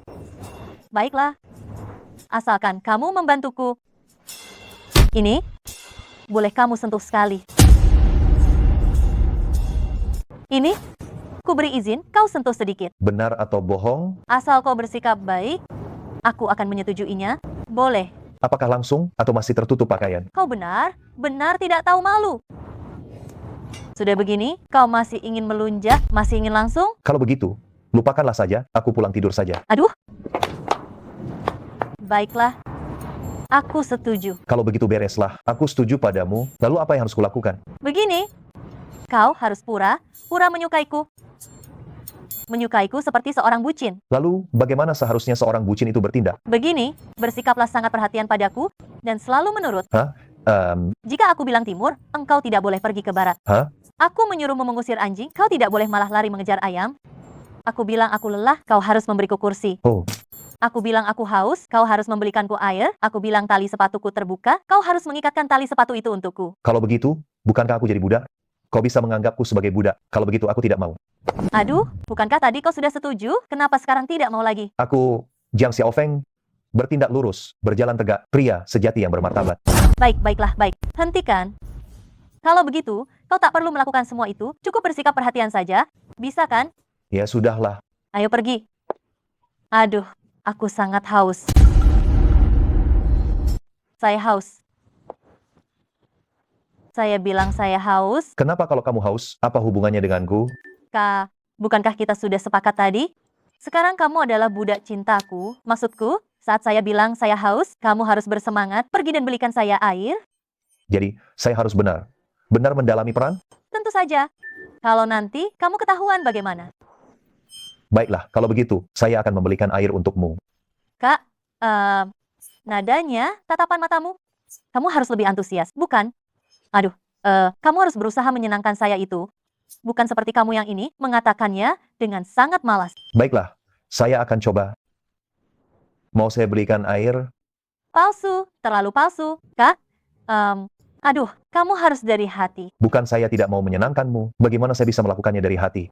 Baiklah. Asalkan kamu membantuku. Ini, boleh kamu sentuh sekali. Ini, ku beri izin kau sentuh sedikit. Benar atau bohong? Asal kau bersikap baik, aku akan menyetujuinya. Boleh. Apakah langsung atau masih tertutup pakaian? Kau benar tidak tahu malu. Sudah begini, kau masih ingin melunjak, masih ingin langsung? Kalau begitu, lupakanlah saja, aku pulang tidur saja. Aduh. Baiklah. Aku setuju. Kalau begitu bereslah, aku setuju padamu. Lalu apa yang harus kulakukan? Begini, kau harus pura menyukaiku. Menyukaiku seperti seorang bucin. Lalu, bagaimana seharusnya seorang bucin itu bertindak? Begini, bersikaplah sangat perhatian padaku, dan selalu menurut. Hah? Jika aku bilang timur, engkau tidak boleh pergi ke barat. Hah? Aku menyuruhmu mengusir anjing, kau tidak boleh malah lari mengejar ayam. Aku bilang aku lelah, kau harus memberiku kursi. Oh. Aku bilang aku haus, kau harus membelikanku air. Aku bilang tali sepatuku terbuka, kau harus mengikatkan tali sepatu itu untukku. Kalau begitu, bukankah aku jadi budak? Kau bisa menganggapku sebagai budak. Kalau begitu, aku tidak mau. Aduh, bukankah tadi kau sudah setuju? Kenapa sekarang tidak mau lagi? Aku, Jiang Xiaofeng, bertindak lurus, berjalan tegak, pria sejati yang bermartabat. Baiklah, baik. Hentikan. Kalau begitu, kau tak perlu melakukan semua itu, cukup bersikap perhatian saja. Bisa kan? Ya sudahlah. Ayo pergi. Aduh, aku sangat haus. Saya haus. Saya bilang saya haus. Kenapa kalau kamu haus? Apa hubungannya denganku? Bukankah kita sudah sepakat tadi? Sekarang kamu adalah budak cintaku. Maksudku, saat saya bilang saya haus, kamu harus bersemangat, pergi dan belikan saya air. Jadi, saya harus benar mendalami perang? Tentu saja. Kalau nanti, kamu ketahuan bagaimana? Baiklah, kalau begitu, saya akan membelikan air untukmu. Kak, nadanya, tatapan matamu. Kamu harus lebih antusias, bukan? Aduh, kamu harus berusaha menyenangkan saya itu. Bukan seperti kamu yang ini, mengatakannya dengan sangat malas. Baiklah, saya akan coba. Mau saya belikan air? Palsu, terlalu palsu. Kak, aduh, kamu harus dari hati. Bukan saya tidak mau menyenangkanmu. Bagaimana saya bisa melakukannya dari hati?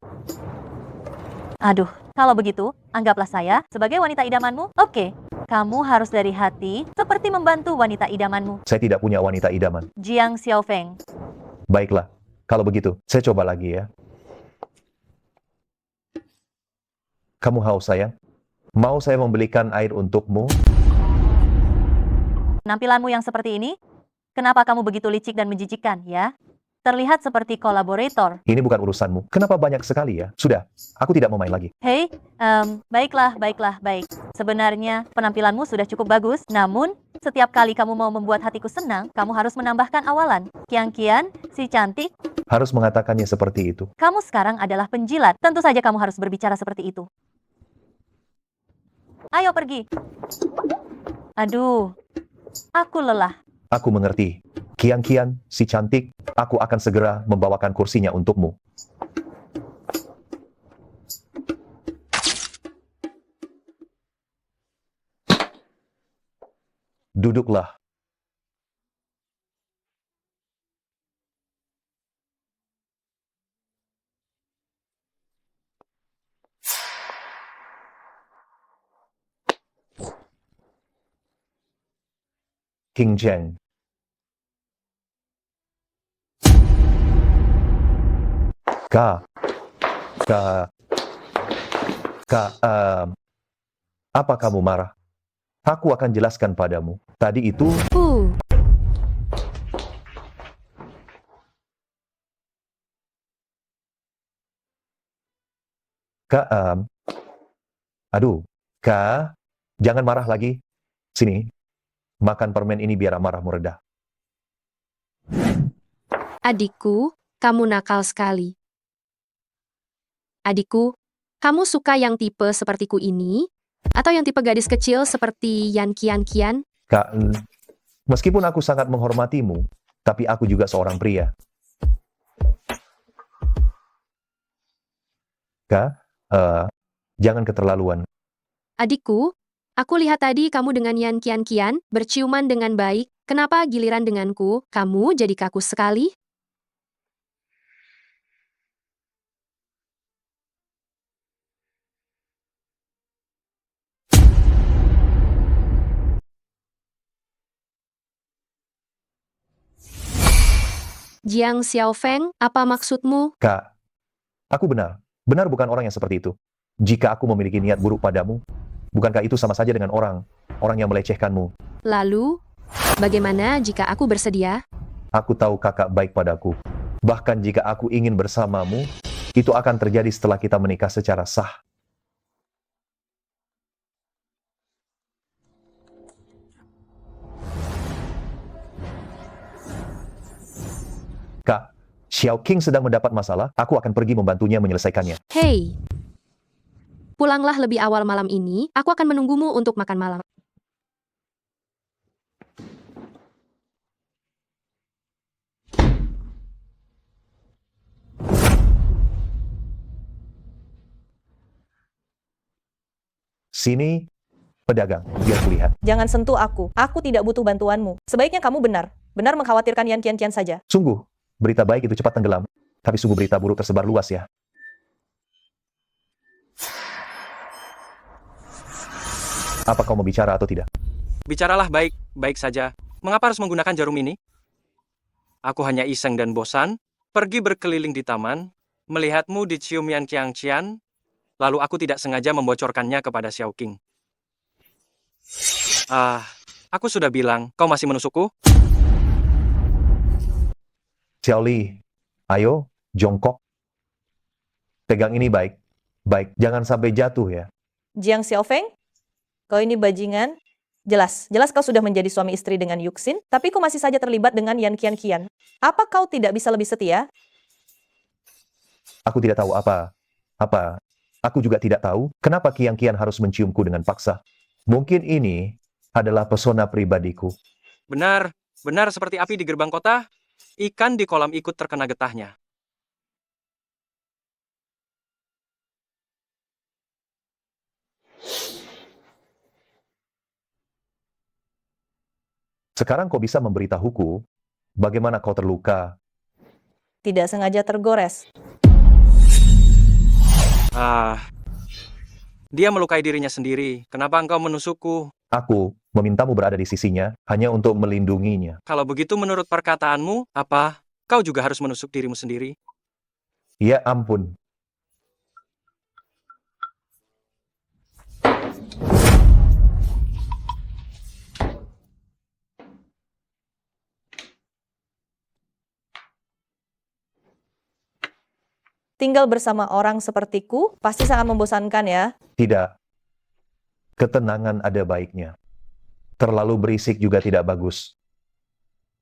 Aduh, kalau begitu, anggaplah saya sebagai wanita idamanmu. Oke, kamu harus dari hati, seperti membantu wanita idamanmu. Saya tidak punya wanita idaman. Jiang Xiaofeng. Baiklah, kalau begitu, saya coba lagi ya. Kamu haus, sayang? Mau saya membelikan air untukmu? Penampilanmu yang seperti ini, kenapa kamu begitu licik dan menjijikkan, ya? Terlihat seperti kolaborator. Ini bukan urusanmu. Kenapa banyak sekali ya? Sudah, aku tidak mau main lagi. Hei, baik. Sebenarnya penampilanmu sudah cukup bagus, namun setiap kali kamu mau membuat hatiku senang, kamu harus menambahkan awalan. Kian, si cantik. Harus mengatakannya seperti itu. Kamu sekarang adalah penjilat. Tentu saja kamu harus berbicara seperti itu. Ayo pergi. Aduh, aku lelah. Aku mengerti. Kian, si cantik, aku akan segera membawakan kursinya untukmu. Duduklah. King Zheng. Apa kamu marah? Aku akan jelaskan padamu. Tadi itu... jangan marah lagi. Sini, makan permen ini biar amarahmu reda. Adikku, kamu nakal sekali. Adikku, kamu suka yang tipe sepertiku ini? Atau yang tipe gadis kecil seperti Yan Kian? Kak, meskipun aku sangat menghormatimu, tapi aku juga seorang pria. Kak, jangan keterlaluan. Adikku, aku lihat tadi kamu dengan Yan Kian berciuman dengan baik. Kenapa giliran denganku, kamu jadi kaku sekali? Jiang Xiaofeng, apa maksudmu? Kak, aku benar. Benar bukan orang yang seperti itu. Jika aku memiliki niat buruk padamu, bukankah itu sama saja dengan orang yang melecehkanmu? Lalu, bagaimana jika aku bersedia? Aku tahu kakak baik padaku. Bahkan jika aku ingin bersamamu, itu akan terjadi setelah kita menikah secara sah. Kak, Xiao King sedang mendapat masalah, aku akan pergi membantunya menyelesaikannya. Hei, pulanglah lebih awal malam ini, aku akan menunggumu untuk makan malam. Sini, pedagang, biar kulihat. Jangan sentuh aku. Aku tidak butuh bantuanmu. Sebaiknya kamu benar mengkhawatirkan Yan Kian saja. Sungguh, berita baik itu cepat tenggelam, tapi sungguh berita buruk tersebar luas ya. Apa kau mau bicara atau tidak? Bicaralah baik-baik saja. Mengapa harus menggunakan jarum ini? Aku hanya iseng dan bosan, pergi berkeliling di taman, melihatmu dicium Yan Qiangqian, lalu aku tidak sengaja membocorkannya kepada Xiao King. Aku sudah bilang, kau masih menusukku? Xiao Li, ayo, jongkok. Pegang ini baik. Baik, jangan sampai jatuh ya. Jiang Xiaofeng, kau ini bajingan. Jelas kau sudah menjadi suami istri dengan Yuxin, tapi kau masih saja terlibat dengan Yan Qian. Apa kau tidak bisa lebih setia? Aku tidak tahu apa. Aku juga tidak tahu kenapa Qian harus menciumku dengan paksa. Mungkin ini adalah pesona pribadiku. Benar seperti api di gerbang kota. Ikan di kolam ikut terkena getahnya. Sekarang kau bisa memberitahuku bagaimana kau terluka. Tidak sengaja tergores. Dia melukai dirinya sendiri. Kenapa engkau menusukku? Aku memintamu berada di sisinya hanya untuk melindunginya. Kalau begitu menurut perkataanmu, apa? Kau juga harus menusuk dirimu sendiri? Ya ampun. Tinggal bersama orang sepertiku pasti sangat membosankan ya. Tidak. Ketenangan ada baiknya. Terlalu berisik juga tidak bagus.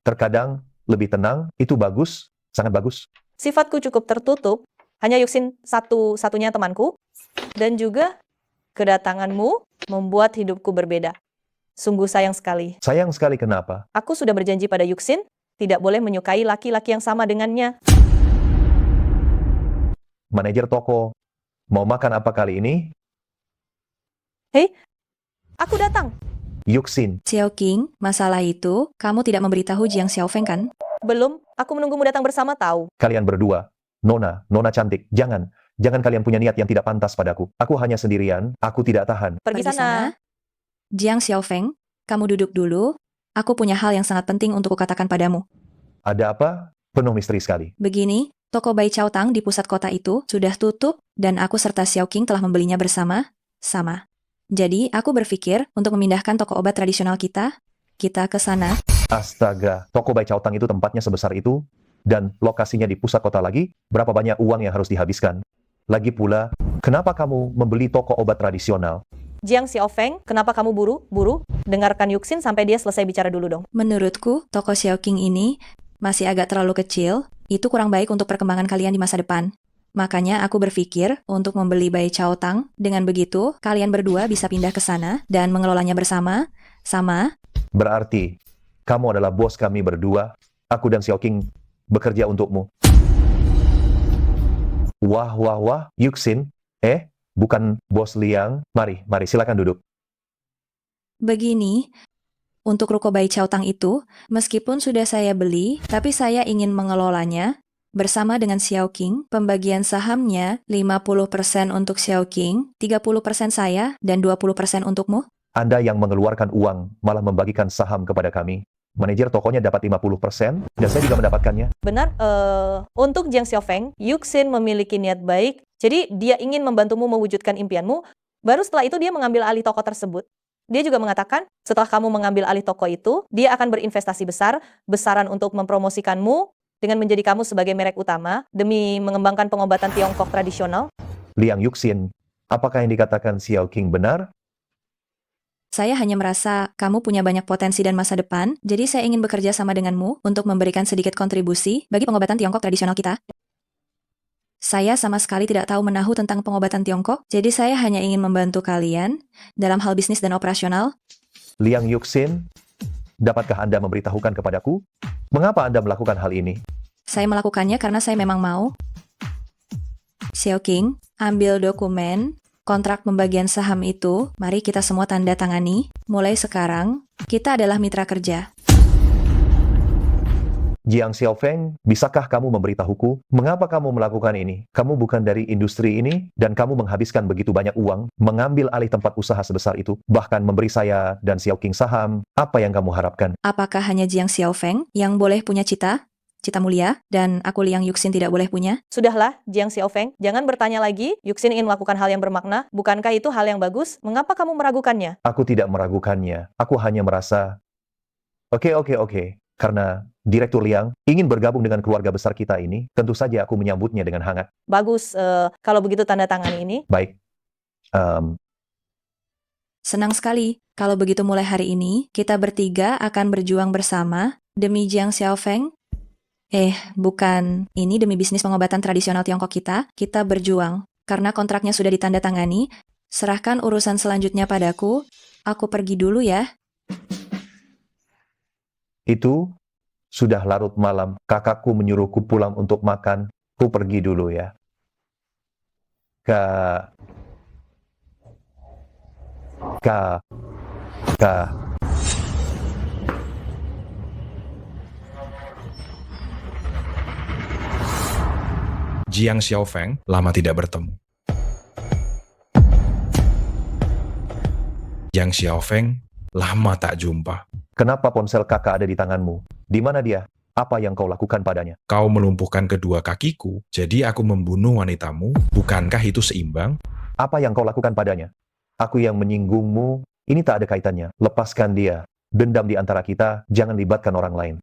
Terkadang lebih tenang itu bagus, sangat bagus. Sifatku cukup tertutup, hanya Yuxin satu-satunya temanku, dan juga kedatanganmu membuat hidupku berbeda. Sungguh sayang sekali. Sayang sekali kenapa? Aku sudah berjanji pada Yuxin, tidak boleh menyukai laki-laki yang sama dengannya. Manajer toko, mau makan apa kali ini? Hei, aku datang. Yuxin. Xiao King, masalah itu, kamu tidak memberitahu Jiang Xiaofeng kan? Belum, aku menunggumu datang bersama tahu. Kalian berdua, Nona cantik, jangan kalian punya niat yang tidak pantas padaku. Aku hanya sendirian, aku tidak tahan. Pergi sana. Jiang Xiaofeng, kamu duduk dulu. Aku punya hal yang sangat penting untuk kukatakan padamu. Ada apa? Penuh misteri sekali. Begini, toko Bai Chao Tang di pusat kota itu sudah tutup dan aku serta Xiao King telah membelinya bersama-sama. Jadi, aku berpikir untuk memindahkan toko obat tradisional kita ke sana. Astaga, toko Bai Chao Tang itu tempatnya sebesar itu, dan lokasinya di pusat kota lagi, berapa banyak uang yang harus dihabiskan? Lagi pula, kenapa kamu membeli toko obat tradisional? Jiang Xiaofeng, kenapa kamu buru? Dengarkan Yuxin sampai dia selesai bicara dulu dong. Menurutku, toko Xiao King ini masih agak terlalu kecil, itu kurang baik untuk perkembangan kalian di masa depan. Makanya aku berpikir untuk membeli Bai Chao Tang. Dengan begitu, kalian berdua bisa pindah ke sana dan mengelolanya bersama. Sama. Berarti, kamu adalah bos kami berdua. Aku dan Xiao King bekerja untukmu. Wah, wah, wah, Yuxin. Bukan bos Liang. Mari, silakan duduk. Begini, untuk ruko Bai Chao Tang itu, meskipun sudah saya beli, tapi saya ingin mengelolanya. Bersama dengan Xiao King, pembagian sahamnya 50% untuk Xiao King, 30% saya, dan 20% untukmu. Anda yang mengeluarkan uang malah membagikan saham kepada kami. Manajer tokonya dapat 50%, dan saya juga mendapatkannya. Benar, untuk Jiang Xiaofeng, Yuxin memiliki niat baik, jadi dia ingin membantumu mewujudkan impianmu, baru setelah itu dia mengambil alih toko tersebut. Dia juga mengatakan, setelah kamu mengambil alih toko itu, dia akan berinvestasi besaran untuk mempromosikanmu, dengan menjadi kamu sebagai merek utama, demi mengembangkan pengobatan Tiongkok tradisional. Liang Yuxin, apakah yang dikatakan Xiao King benar? Saya hanya merasa kamu punya banyak potensi dan masa depan, jadi saya ingin bekerja sama denganmu untuk memberikan sedikit kontribusi bagi pengobatan Tiongkok tradisional kita. Saya sama sekali tidak tahu menahu tentang pengobatan Tiongkok, jadi saya hanya ingin membantu kalian dalam hal bisnis dan operasional. Liang Yuxin, dapatkah Anda memberitahukan kepadaku, mengapa Anda melakukan hal ini? Saya melakukannya karena saya memang mau. Xiao King, ambil dokumen kontrak pembagian saham itu, mari kita semua tanda tangani. Mulai sekarang, kita adalah mitra kerja. Jiang Xiaofeng, bisakah kamu memberitahuku, mengapa kamu melakukan ini? Kamu bukan dari industri ini, dan kamu menghabiskan begitu banyak uang, mengambil alih tempat usaha sebesar itu, bahkan memberi saya dan Xiao King saham. Apa yang kamu harapkan? Apakah hanya Jiang Xiaofeng yang boleh punya cita mulia, dan aku Liang Yuxin tidak boleh punya? Sudahlah, Jiang Xiaofeng, jangan bertanya lagi. Yuxin ingin melakukan hal yang bermakna. Bukankah itu hal yang bagus? Mengapa kamu meragukannya? Aku tidak meragukannya. Aku hanya merasa, oke. Karena Direktur Liang ingin bergabung dengan keluarga besar kita ini, tentu saja aku menyambutnya dengan hangat. Bagus, kalau begitu tanda tangan ini. Baik. Senang sekali. Kalau begitu mulai hari ini, kita bertiga akan berjuang bersama demi Jiang Xiaofeng. Bukan. Ini demi bisnis pengobatan tradisional Tiongkok kita berjuang. Karena kontraknya sudah ditandatangani, serahkan urusan selanjutnya padaku. Aku pergi dulu ya. Itu sudah larut malam. Kakakku menyuruhku pulang untuk makan. Ku pergi dulu ya. Kak. Jiang Xiaofeng lama tidak bertemu. Jiang Xiaofeng lama tak jumpa. Kenapa ponsel kakak ada di tanganmu? Di mana dia? Apa yang kau lakukan padanya? Kau melumpuhkan kedua kakiku, jadi aku membunuh wanitamu. Bukankah itu seimbang? Apa yang kau lakukan padanya? Aku yang menyinggungmu, ini tak ada kaitannya. Lepaskan dia. Dendam di antara kita, jangan libatkan orang lain.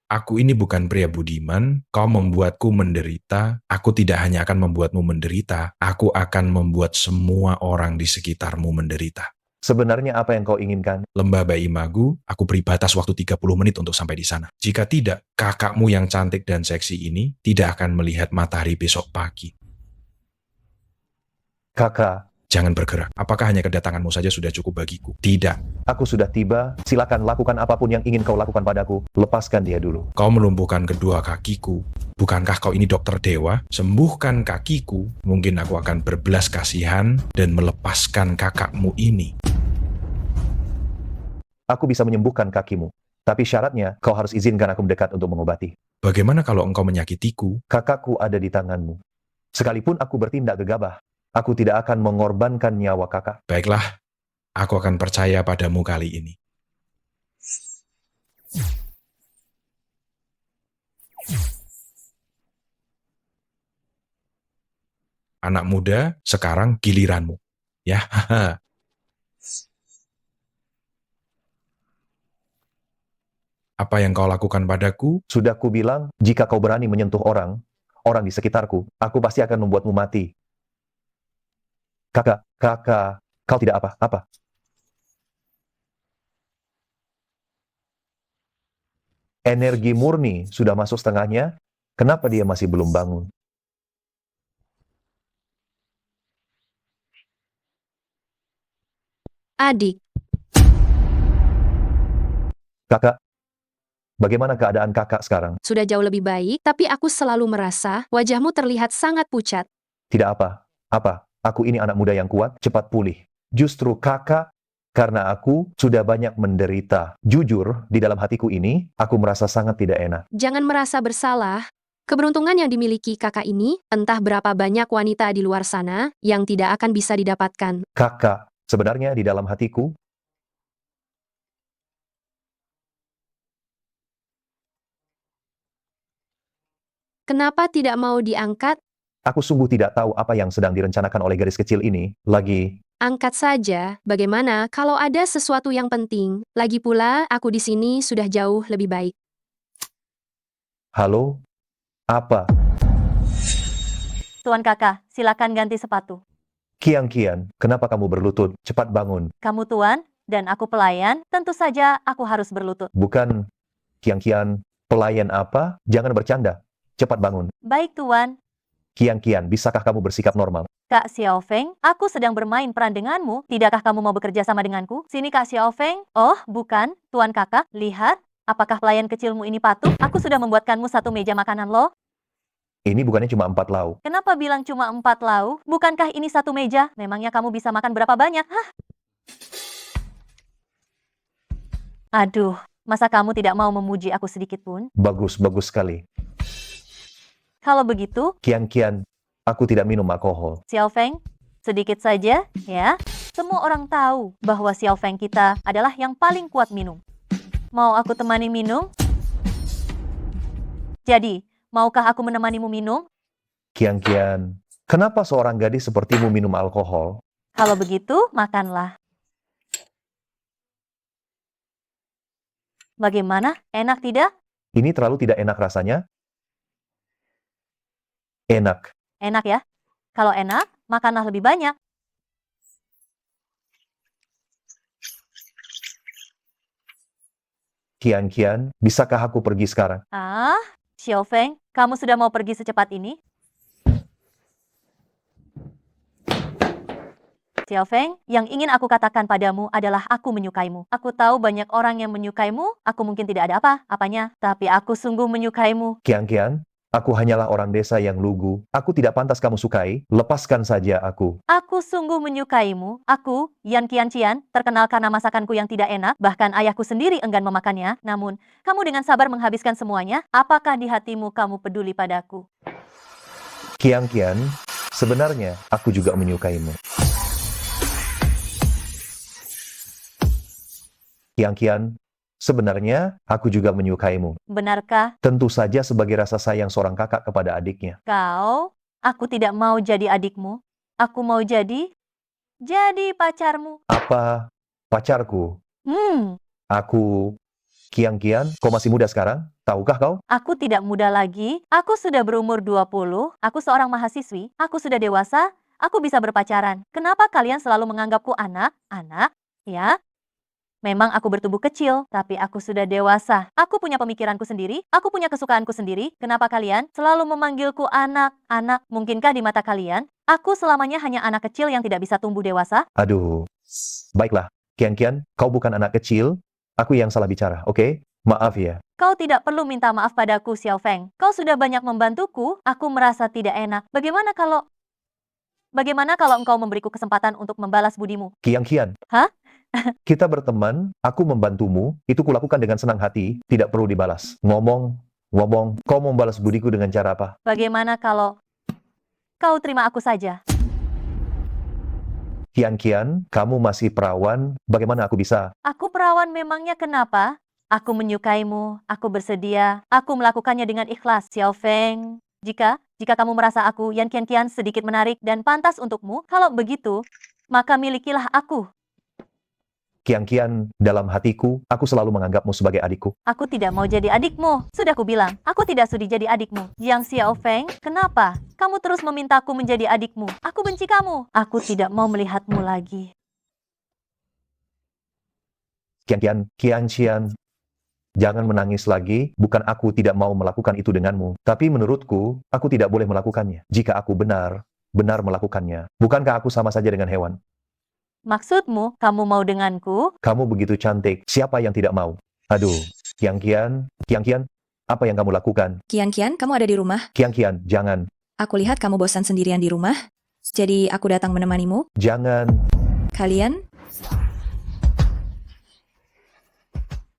Aku ini bukan pria budiman, kau membuatku menderita. Aku tidak hanya akan membuatmu menderita, aku akan membuat semua orang di sekitarmu menderita. Sebenarnya apa yang kau inginkan? Lembah Bai Magu, aku beri batas waktu 30 menit untuk sampai di sana. Jika tidak, kakakmu yang cantik dan seksi ini tidak akan melihat matahari besok pagi. Kakak. Jangan bergerak. Apakah hanya kedatanganmu saja sudah cukup bagiku? Tidak. Aku sudah tiba. Silakan lakukan apapun yang ingin kau lakukan padaku. Lepaskan dia dulu. Kau melumpuhkan kedua kakiku. Bukankah kau ini dokter dewa? Sembuhkan kakiku. Mungkin aku akan berbelas kasihan dan melepaskan kakakmu ini. Aku bisa menyembuhkan kakimu. Tapi syaratnya, kau harus izinkan aku mendekat untuk mengobati. Bagaimana kalau engkau menyakitiku? Kakakku ada di tanganmu. Sekalipun aku bertindak gegabah, aku tidak akan mengorbankan nyawa kakak. Baiklah, aku akan percaya padamu kali ini. Anak muda, sekarang giliranmu. Ya, haha. Apa yang kau lakukan padaku? Sudah ku bilang, jika kau berani menyentuh orang di sekitarku, aku pasti akan membuatmu mati. Kakak, kau tidak apa-apa. Energi murni sudah masuk setengahnya, kenapa dia masih belum bangun? Adik, Kakak, bagaimana keadaan kakak sekarang? sudah jauh lebih baik, tapi aku selalu merasa wajahmu terlihat sangat pucat. Tidak apa, aku ini anak muda yang kuat, cepat pulih. Justru kakak, karena aku sudah banyak menderita. Jujur, di dalam hatiku ini, aku merasa sangat tidak enak. Jangan merasa bersalah. Keberuntungan yang dimiliki kakak ini, entah berapa banyak wanita di luar sana yang tidak akan bisa didapatkan. Kakak, sebenarnya di dalam hatiku, Kenapa tidak mau diangkat? aku sungguh tidak tahu apa yang sedang direncanakan oleh gadis kecil ini. Lagi, Angkat saja. Bagaimana kalau ada sesuatu yang penting? Lagi pula, aku di sini sudah jauh lebih baik. halo? Apa? Tuan Kakak, silakan ganti sepatu. Kian, kenapa kamu berlutut? Cepat bangun. Kamu tuan, dan aku pelayan, tentu saja aku harus berlutut. Bukan, Kian, pelayan apa? Jangan bercanda. Cepat bangun. Baik tuan. Kian, bisakah kamu bersikap normal? Kak Xiao Feng, aku sedang bermain peran denganmu. Tidakkah kamu mau bekerja sama denganku? Sini Kak Xiao Feng. Oh, bukan. Tuan Kakak, lihat. Apakah pelayan kecilmu ini patuh? Aku sudah membuatkanmu satu meja makanan loh. Ini bukannya cuma 4 lauk. Kenapa bilang cuma 4 lauk? Bukankah ini satu meja? Memangnya kamu bisa makan berapa banyak? Hah? Aduh, masa kamu tidak mau memuji aku sedikit pun? Bagus sekali. Kalau begitu, Kian, aku tidak minum alkohol. Xiao Feng, sedikit saja, ya. Semua orang tahu bahwa Xiao Feng kita adalah yang paling kuat minum. Mau aku temani minum? Jadi, maukah aku menemanimu minum? Kian, kenapa seorang gadis sepertimu minum alkohol? Kalau begitu, makanlah. Bagaimana? Enak tidak? Ini terlalu tidak enak rasanya? Enak. Enak ya? Kalau enak, makanlah lebih banyak. Kian, bisakah aku pergi sekarang? Ah, Xiao Feng, kamu sudah mau pergi secepat ini? Xiao Feng, yang ingin aku katakan padamu adalah aku menyukaimu. Aku tahu banyak orang yang menyukaimu, aku mungkin tidak ada apa-apanya, tapi aku sungguh menyukaimu. Kian, aku hanyalah orang desa yang lugu. Aku tidak pantas kamu sukai. Lepaskan saja aku. Aku sungguh menyukaimu. Aku, Yan Qianqian, terkenal karena masakanku yang tidak enak, bahkan ayahku sendiri enggan memakannya. Namun, kamu dengan sabar menghabiskan semuanya. Apakah di hatimu kamu peduli padaku? Kian, sebenarnya aku juga menyukaimu. Kian, sebenarnya aku juga menyukaimu. Benarkah? Tentu saja sebagai rasa sayang seorang kakak kepada adiknya. Aku tidak mau jadi adikmu. Aku mau jadi pacarmu. Apa? Pacarku? Aku... Kian, kau masih muda sekarang? Tahukah kau? Aku tidak muda lagi. Aku sudah berumur 20. Aku seorang mahasiswi. Aku sudah dewasa. Aku bisa berpacaran. Kenapa kalian selalu menganggapku anak? Anak? Ya? Memang aku bertubuh kecil, tapi aku sudah dewasa. Aku punya pemikiranku sendiri, aku punya kesukaanku sendiri. Kenapa kalian selalu memanggilku anak? Anak, mungkinkah di mata kalian, aku selamanya hanya anak kecil yang tidak bisa tumbuh dewasa? Aduh. Baiklah, Kian, kau bukan anak kecil. Aku yang salah bicara, oke? Maaf ya. Kau tidak perlu minta maaf padaku, Xiao Feng. Kau sudah banyak membantuku, aku merasa tidak enak. Bagaimana kalau engkau memberiku kesempatan untuk membalas budimu? Kian. Hah? Kita berteman, aku membantumu, itu kulakukan dengan senang hati, tidak perlu dibalas. Ngomong, kau mau membalas budiku dengan cara apa? Bagaimana kalau kau terima aku saja? Kian, kamu masih perawan, bagaimana aku bisa? Aku perawan memangnya kenapa? Aku menyukaimu, aku bersedia, aku melakukannya dengan ikhlas, Xiao Feng. Jika kamu merasa aku, Yan Qian sedikit menarik dan pantas untukmu, kalau begitu, maka milikilah aku. Kian, dalam hatiku, aku selalu menganggapmu sebagai adikku. Aku tidak mau jadi adikmu. Sudah kubilang, aku tidak sudi jadi adikmu. Yang Xiao Feng, kenapa? Kamu terus memintaku menjadi adikmu. Aku benci kamu. Aku tidak mau melihatmu lagi. Kian, jangan menangis lagi. Bukan aku tidak mau melakukan itu denganmu. Tapi menurutku, aku tidak boleh melakukannya. Jika aku benar melakukannya. Bukankah aku sama saja dengan hewan? Maksudmu, kamu mau denganku? Kamu begitu cantik, siapa yang tidak mau? Aduh, Kian Kian, apa yang kamu lakukan? Kian, kamu ada di rumah? Kian, jangan, Aku lihat kamu bosan sendirian di rumah. Jadi aku datang menemanimu. jangan. Kalian?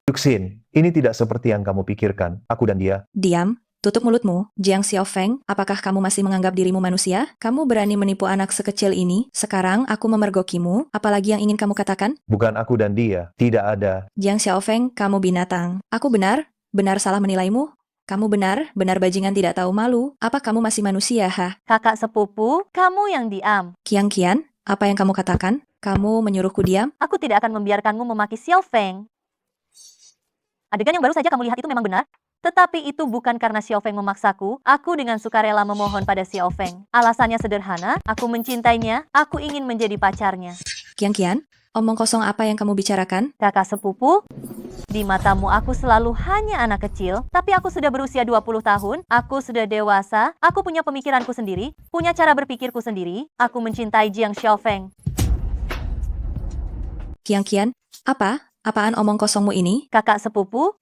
Yuxin, ini tidak seperti yang kamu pikirkan, aku dan dia. Diam. Tutup mulutmu. Jiang Xiaofeng, apakah kamu masih menganggap dirimu manusia? Kamu berani menipu anak sekecil ini? Sekarang aku memergokimu. Apalagi yang ingin kamu katakan? Bukan aku dan dia, tidak ada. Jiang Xiaofeng, kamu binatang. Aku benar? Benar salah menilaimu? Kamu benar bajingan tidak tahu malu. Apa kamu masih manusia, ha? Kakak sepupu, kamu yang diam. Kian, apa yang kamu katakan? Kamu menyuruhku diam? Aku tidak akan membiarkanmu memaki Xiaofeng. Adegan yang baru saja kamu lihat itu memang benar. Tetapi itu bukan karena Xiaofeng memaksaku. Aku dengan sukarela memohon pada Xiaofeng. Alasannya sederhana, aku mencintainya, aku ingin menjadi pacarnya. Kian, omong kosong apa yang kamu bicarakan? Kakak sepupu, di matamu aku selalu hanya anak kecil, tapi aku sudah berusia 20 tahun, aku sudah dewasa, aku punya pemikiranku sendiri, punya cara berpikirku sendiri, aku mencintai Jiang Xiaofeng. Kian, apa? Apaan omong kosongmu ini? Kakak sepupu,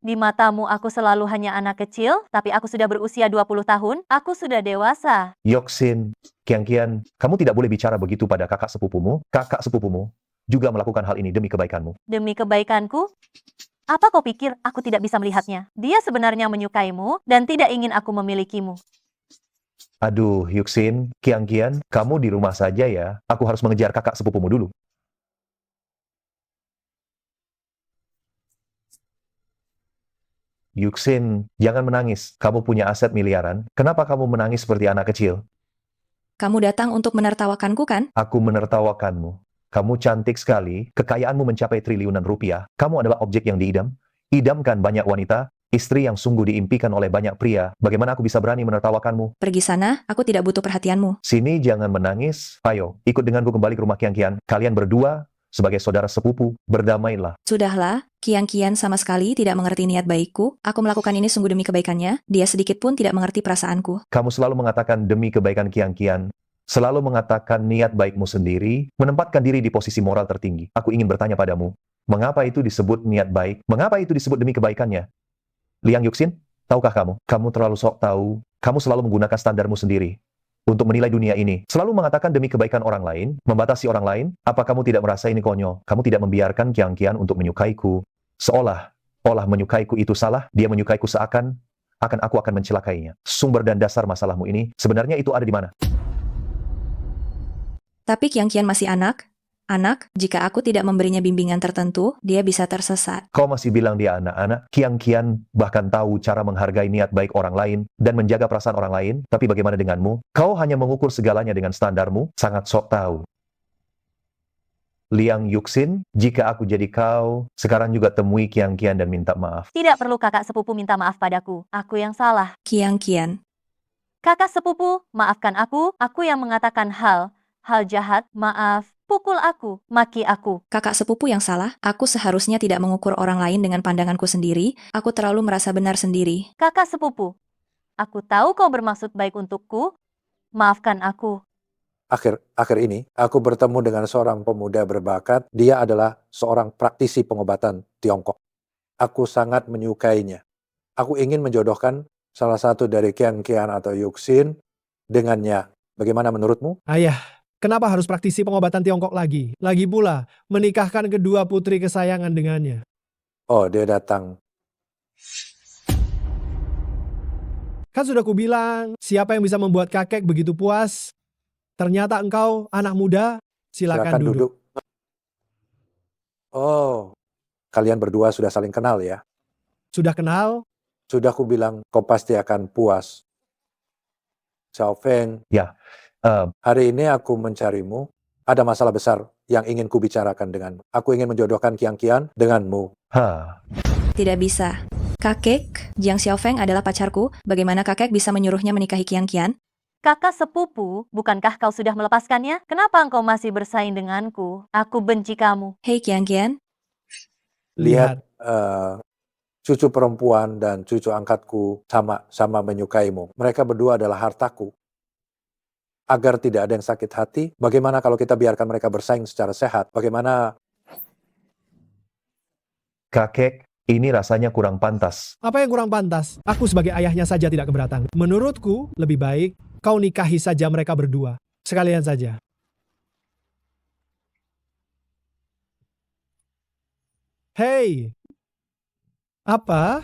di matamu aku selalu hanya anak kecil, tapi aku sudah berusia 20 tahun, aku sudah dewasa. Yuxin, Kian, kamu tidak boleh bicara begitu pada kakak sepupumu. Kakak sepupumu juga melakukan hal ini demi kebaikanmu. Demi kebaikanku? Apa kau pikir aku tidak bisa melihatnya? Dia sebenarnya menyukaimu dan tidak ingin aku memilikimu. Aduh, Yuxin, Kian, kamu di rumah saja ya. Aku harus mengejar kakak sepupumu dulu. Yuxin, jangan menangis. Kamu punya aset miliaran. Kenapa kamu menangis seperti anak kecil? Kamu datang untuk menertawakanku kan? Aku menertawakanmu. Kamu cantik sekali, kekayaanmu mencapai triliunan rupiah. Kamu adalah objek yang diidam. Idamkan banyak wanita, istri yang sungguh diimpikan oleh banyak pria. Bagaimana aku bisa berani menertawakanmu? Pergi sana, aku tidak butuh perhatianmu. Sini jangan menangis. Ayo, ikut denganku kembali ke rumah Kian. Kalian berdua, sebagai saudara sepupu, berdamailah. Sudahlah, Kian sama sekali tidak mengerti niat baikku. Aku melakukan ini sungguh demi kebaikannya. Dia sedikit pun tidak mengerti perasaanku. Kamu selalu mengatakan demi kebaikan Kian. Selalu mengatakan niat baikmu sendiri, menempatkan diri di posisi moral tertinggi. Aku ingin bertanya padamu, mengapa itu disebut niat baik? Mengapa itu disebut demi kebaikannya? Liang Yuxin, tahukah kamu? Kamu terlalu sok tahu. Kamu selalu menggunakan standarmu sendiri untuk menilai dunia ini. Selalu mengatakan demi kebaikan orang lain, membatasi orang lain. Apa kamu tidak merasa ini konyol? Kamu tidak membiarkan Kian untuk menyukaiku. Seolah menyukaiku itu salah, dia menyukaiku seakan aku akan mencelakainya. Sumber dan dasar masalahmu ini, sebenarnya itu ada di mana? Tapi Kian masih anak. Anak, jika aku tidak memberinya bimbingan tertentu, dia bisa tersesat. Kau masih bilang dia anak-anak? Kian bahkan tahu cara menghargai niat baik orang lain dan menjaga perasaan orang lain. Tapi bagaimana denganmu? Kau hanya mengukur segalanya dengan standarmu, sangat sok tahu. Liang Yuxin, jika aku jadi kau, sekarang juga temui Kian dan minta maaf. Tidak perlu kakak sepupu minta maaf padaku. Aku yang salah. Kian. Kakak sepupu, maafkan aku yang mengatakan hal jahat, maaf, pukul aku, maki aku. Kakak sepupu yang salah, aku seharusnya tidak mengukur orang lain dengan pandanganku sendiri, aku terlalu merasa benar sendiri. Kakak sepupu, aku tahu kau bermaksud baik untukku, maafkan aku. Akhir ini, aku bertemu dengan seorang pemuda berbakat. Dia adalah seorang praktisi pengobatan Tiongkok. Aku sangat menyukainya. Aku ingin menjodohkan salah satu dari Kian atau Yuxin dengannya. Bagaimana menurutmu? Ayah, kenapa harus praktisi pengobatan Tiongkok lagi? Lagi pula, menikahkan kedua putri kesayangan dengannya. Oh, dia datang. Kan sudah kubilang, siapa yang bisa membuat kakek begitu puas? Ternyata engkau anak muda, silakan duduk. Oh, kalian berdua sudah saling kenal ya? Sudah kenal? Sudah kubilang kau pasti akan puas. Xiaofeng. Ya. Hari ini aku mencarimu. Ada masalah besar yang ingin kubicarakan denganmu. Aku ingin menjodohkan Kian denganmu. Tidak bisa. Kakek, Jiang Xiaofeng adalah pacarku. Bagaimana kakek bisa menyuruhnya menikahi Kian? Kakak sepupu, bukankah kau sudah melepaskannya? Kenapa engkau masih bersaing denganku? Aku benci kamu. Hei Kian. Lihat, cucu perempuan dan cucu angkatku sama menyukaimu. Mereka berdua adalah hartaku. agar tidak ada yang sakit hati. Bagaimana kalau kita biarkan mereka bersaing secara sehat? Bagaimana? Kakek, ini rasanya kurang pantas. Apa yang kurang pantas? Aku sebagai ayahnya saja tidak keberatan. Menurutku, lebih baik kau nikahi saja mereka berdua. Sekalian saja. Hei, apa?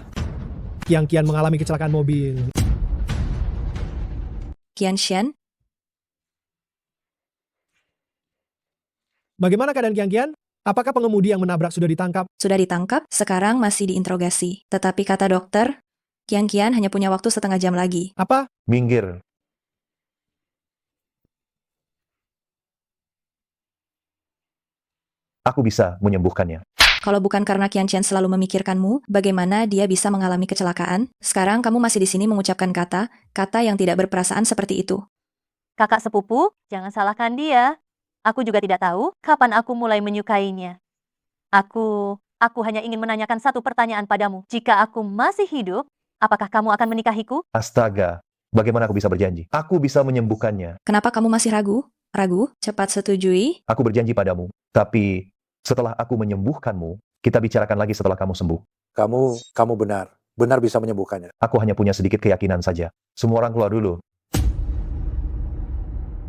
Kian mengalami kecelakaan mobil. Qianshan, Bagaimana keadaan Kian? Apakah pengemudi yang menabrak sudah ditangkap? sudah ditangkap, sekarang masih diinterogasi. Tetapi kata dokter, Kian hanya punya waktu setengah jam lagi. Apa? Minggir. Aku bisa menyembuhkannya. Kalau bukan karena Qian selalu memikirkanmu, bagaimana dia bisa mengalami kecelakaan? Sekarang kamu masih di sini mengucapkan kata yang tidak berperasaan seperti itu. Kakak sepupu, jangan salahkan dia. Aku juga tidak tahu kapan aku mulai menyukainya. Aku hanya ingin menanyakan satu pertanyaan padamu. Jika aku masih hidup, apakah kamu akan menikahiku? Astaga, bagaimana aku bisa berjanji? Aku bisa menyembuhkannya. Kenapa kamu masih ragu? Ragu? Cepat setujui. Aku berjanji padamu. Tapi setelah aku menyembuhkanmu, kita bicarakan lagi setelah kamu sembuh. Kamu benar bisa menyembuhkannya. Aku hanya punya sedikit keyakinan saja. Semua orang keluar dulu.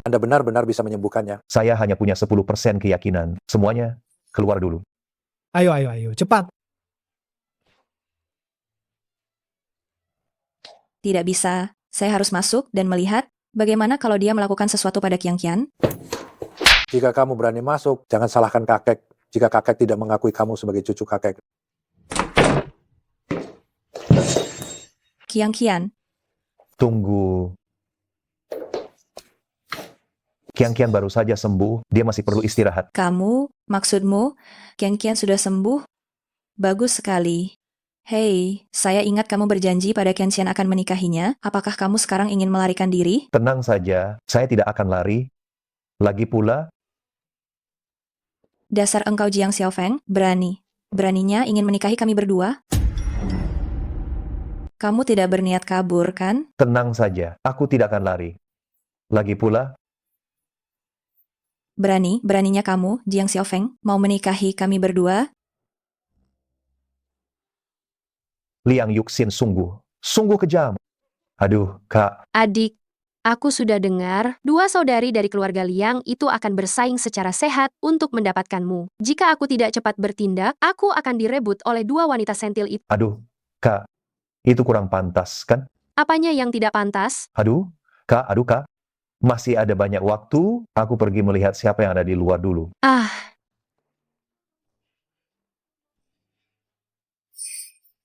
Anda benar-benar bisa menyembuhkannya. Saya hanya punya 10% keyakinan. Semuanya keluar dulu. Ayo, cepat. Tidak bisa. Saya harus masuk dan melihat bagaimana kalau dia melakukan sesuatu pada Qian. Jika kamu berani masuk, jangan salahkan kakek. Jika kakek tidak mengakui kamu sebagai cucu kakek. Qian. Tunggu. Qian baru saja sembuh, dia masih perlu istirahat. Maksudmu, Qian sudah sembuh? Bagus sekali. Hei, saya ingat kamu berjanji pada Qian akan menikahinya. Apakah kamu sekarang ingin melarikan diri? Tenang saja, saya tidak akan lari. Lagi pula, Dasar engkau Jiang Xiaofeng, beraninya ingin menikahi kami berdua? Kamu tidak berniat kabur, kan? tenang saja, aku tidak akan lari. Lagi pula, Beraninya kamu, Jiang Xiaofeng, mau menikahi kami berdua? Liang Yuxin sungguh kejam. Aduh, Kak, Adik, aku sudah dengar, dua saudari dari keluarga Liang itu akan bersaing secara sehat untuk mendapatkanmu. Jika aku tidak cepat bertindak, aku akan direbut oleh dua wanita sentil itu. aduh, Kak, itu kurang pantas, kan? Apanya yang tidak pantas? Aduh, Kak, masih ada banyak waktu, aku pergi melihat siapa yang ada di luar dulu.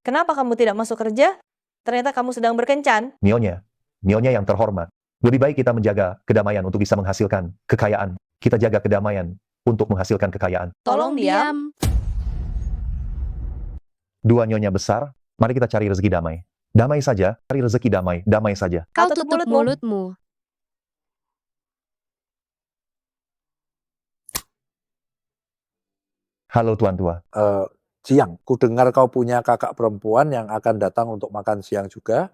Kenapa kamu tidak masuk kerja? Ternyata kamu sedang berkencan. Nyonya yang terhormat, lebih baik kita menjaga kedamaian untuk bisa menghasilkan kekayaan. Kita jaga kedamaian untuk menghasilkan kekayaan. Tolong diam. Dua nyonya besar, mari kita cari rezeki damai. Damai saja, cari rezeki damai saja. Kau tutup mulutmu. Halo Tuan Tua. Jiang, ku dengar kau punya kakak perempuan yang akan datang untuk makan siang juga.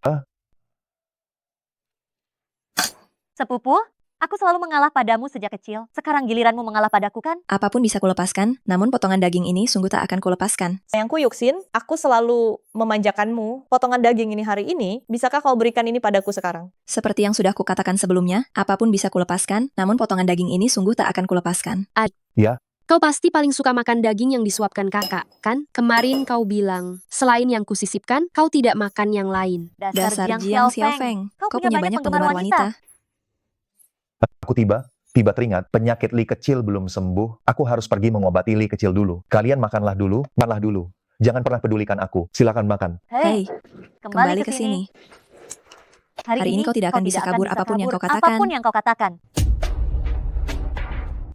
Sepupu, aku selalu mengalah padamu sejak kecil. Sekarang giliranmu mengalah padaku, kan? Apapun bisa kulepaskan, namun potongan daging ini sungguh tak akan kulepaskan. Sayangku Yuxin, aku selalu memanjakanmu. Potongan daging ini hari ini, bisakah kau berikan ini padaku sekarang? Seperti yang sudah kukatakan sebelumnya, apapun bisa kulepaskan, namun potongan daging ini sungguh tak akan kulepaskan. Ya, Kau pasti paling suka makan daging yang disuapkan kakak, kan? Kemarin kau bilang, selain yang kusisipkan, kau tidak makan yang lain. Dasar Jiang Xiaofeng, kau punya banyak penggemar wanita. aku tiba teringat penyakit Li kecil belum sembuh. Aku harus pergi mengobati Li kecil dulu. Kalian makanlah dulu. Jangan pernah pedulikan aku. Silakan makan. Hei, kembali ke sini. Hari ini kau tidak akan bisa kabur apapun yang kau katakan.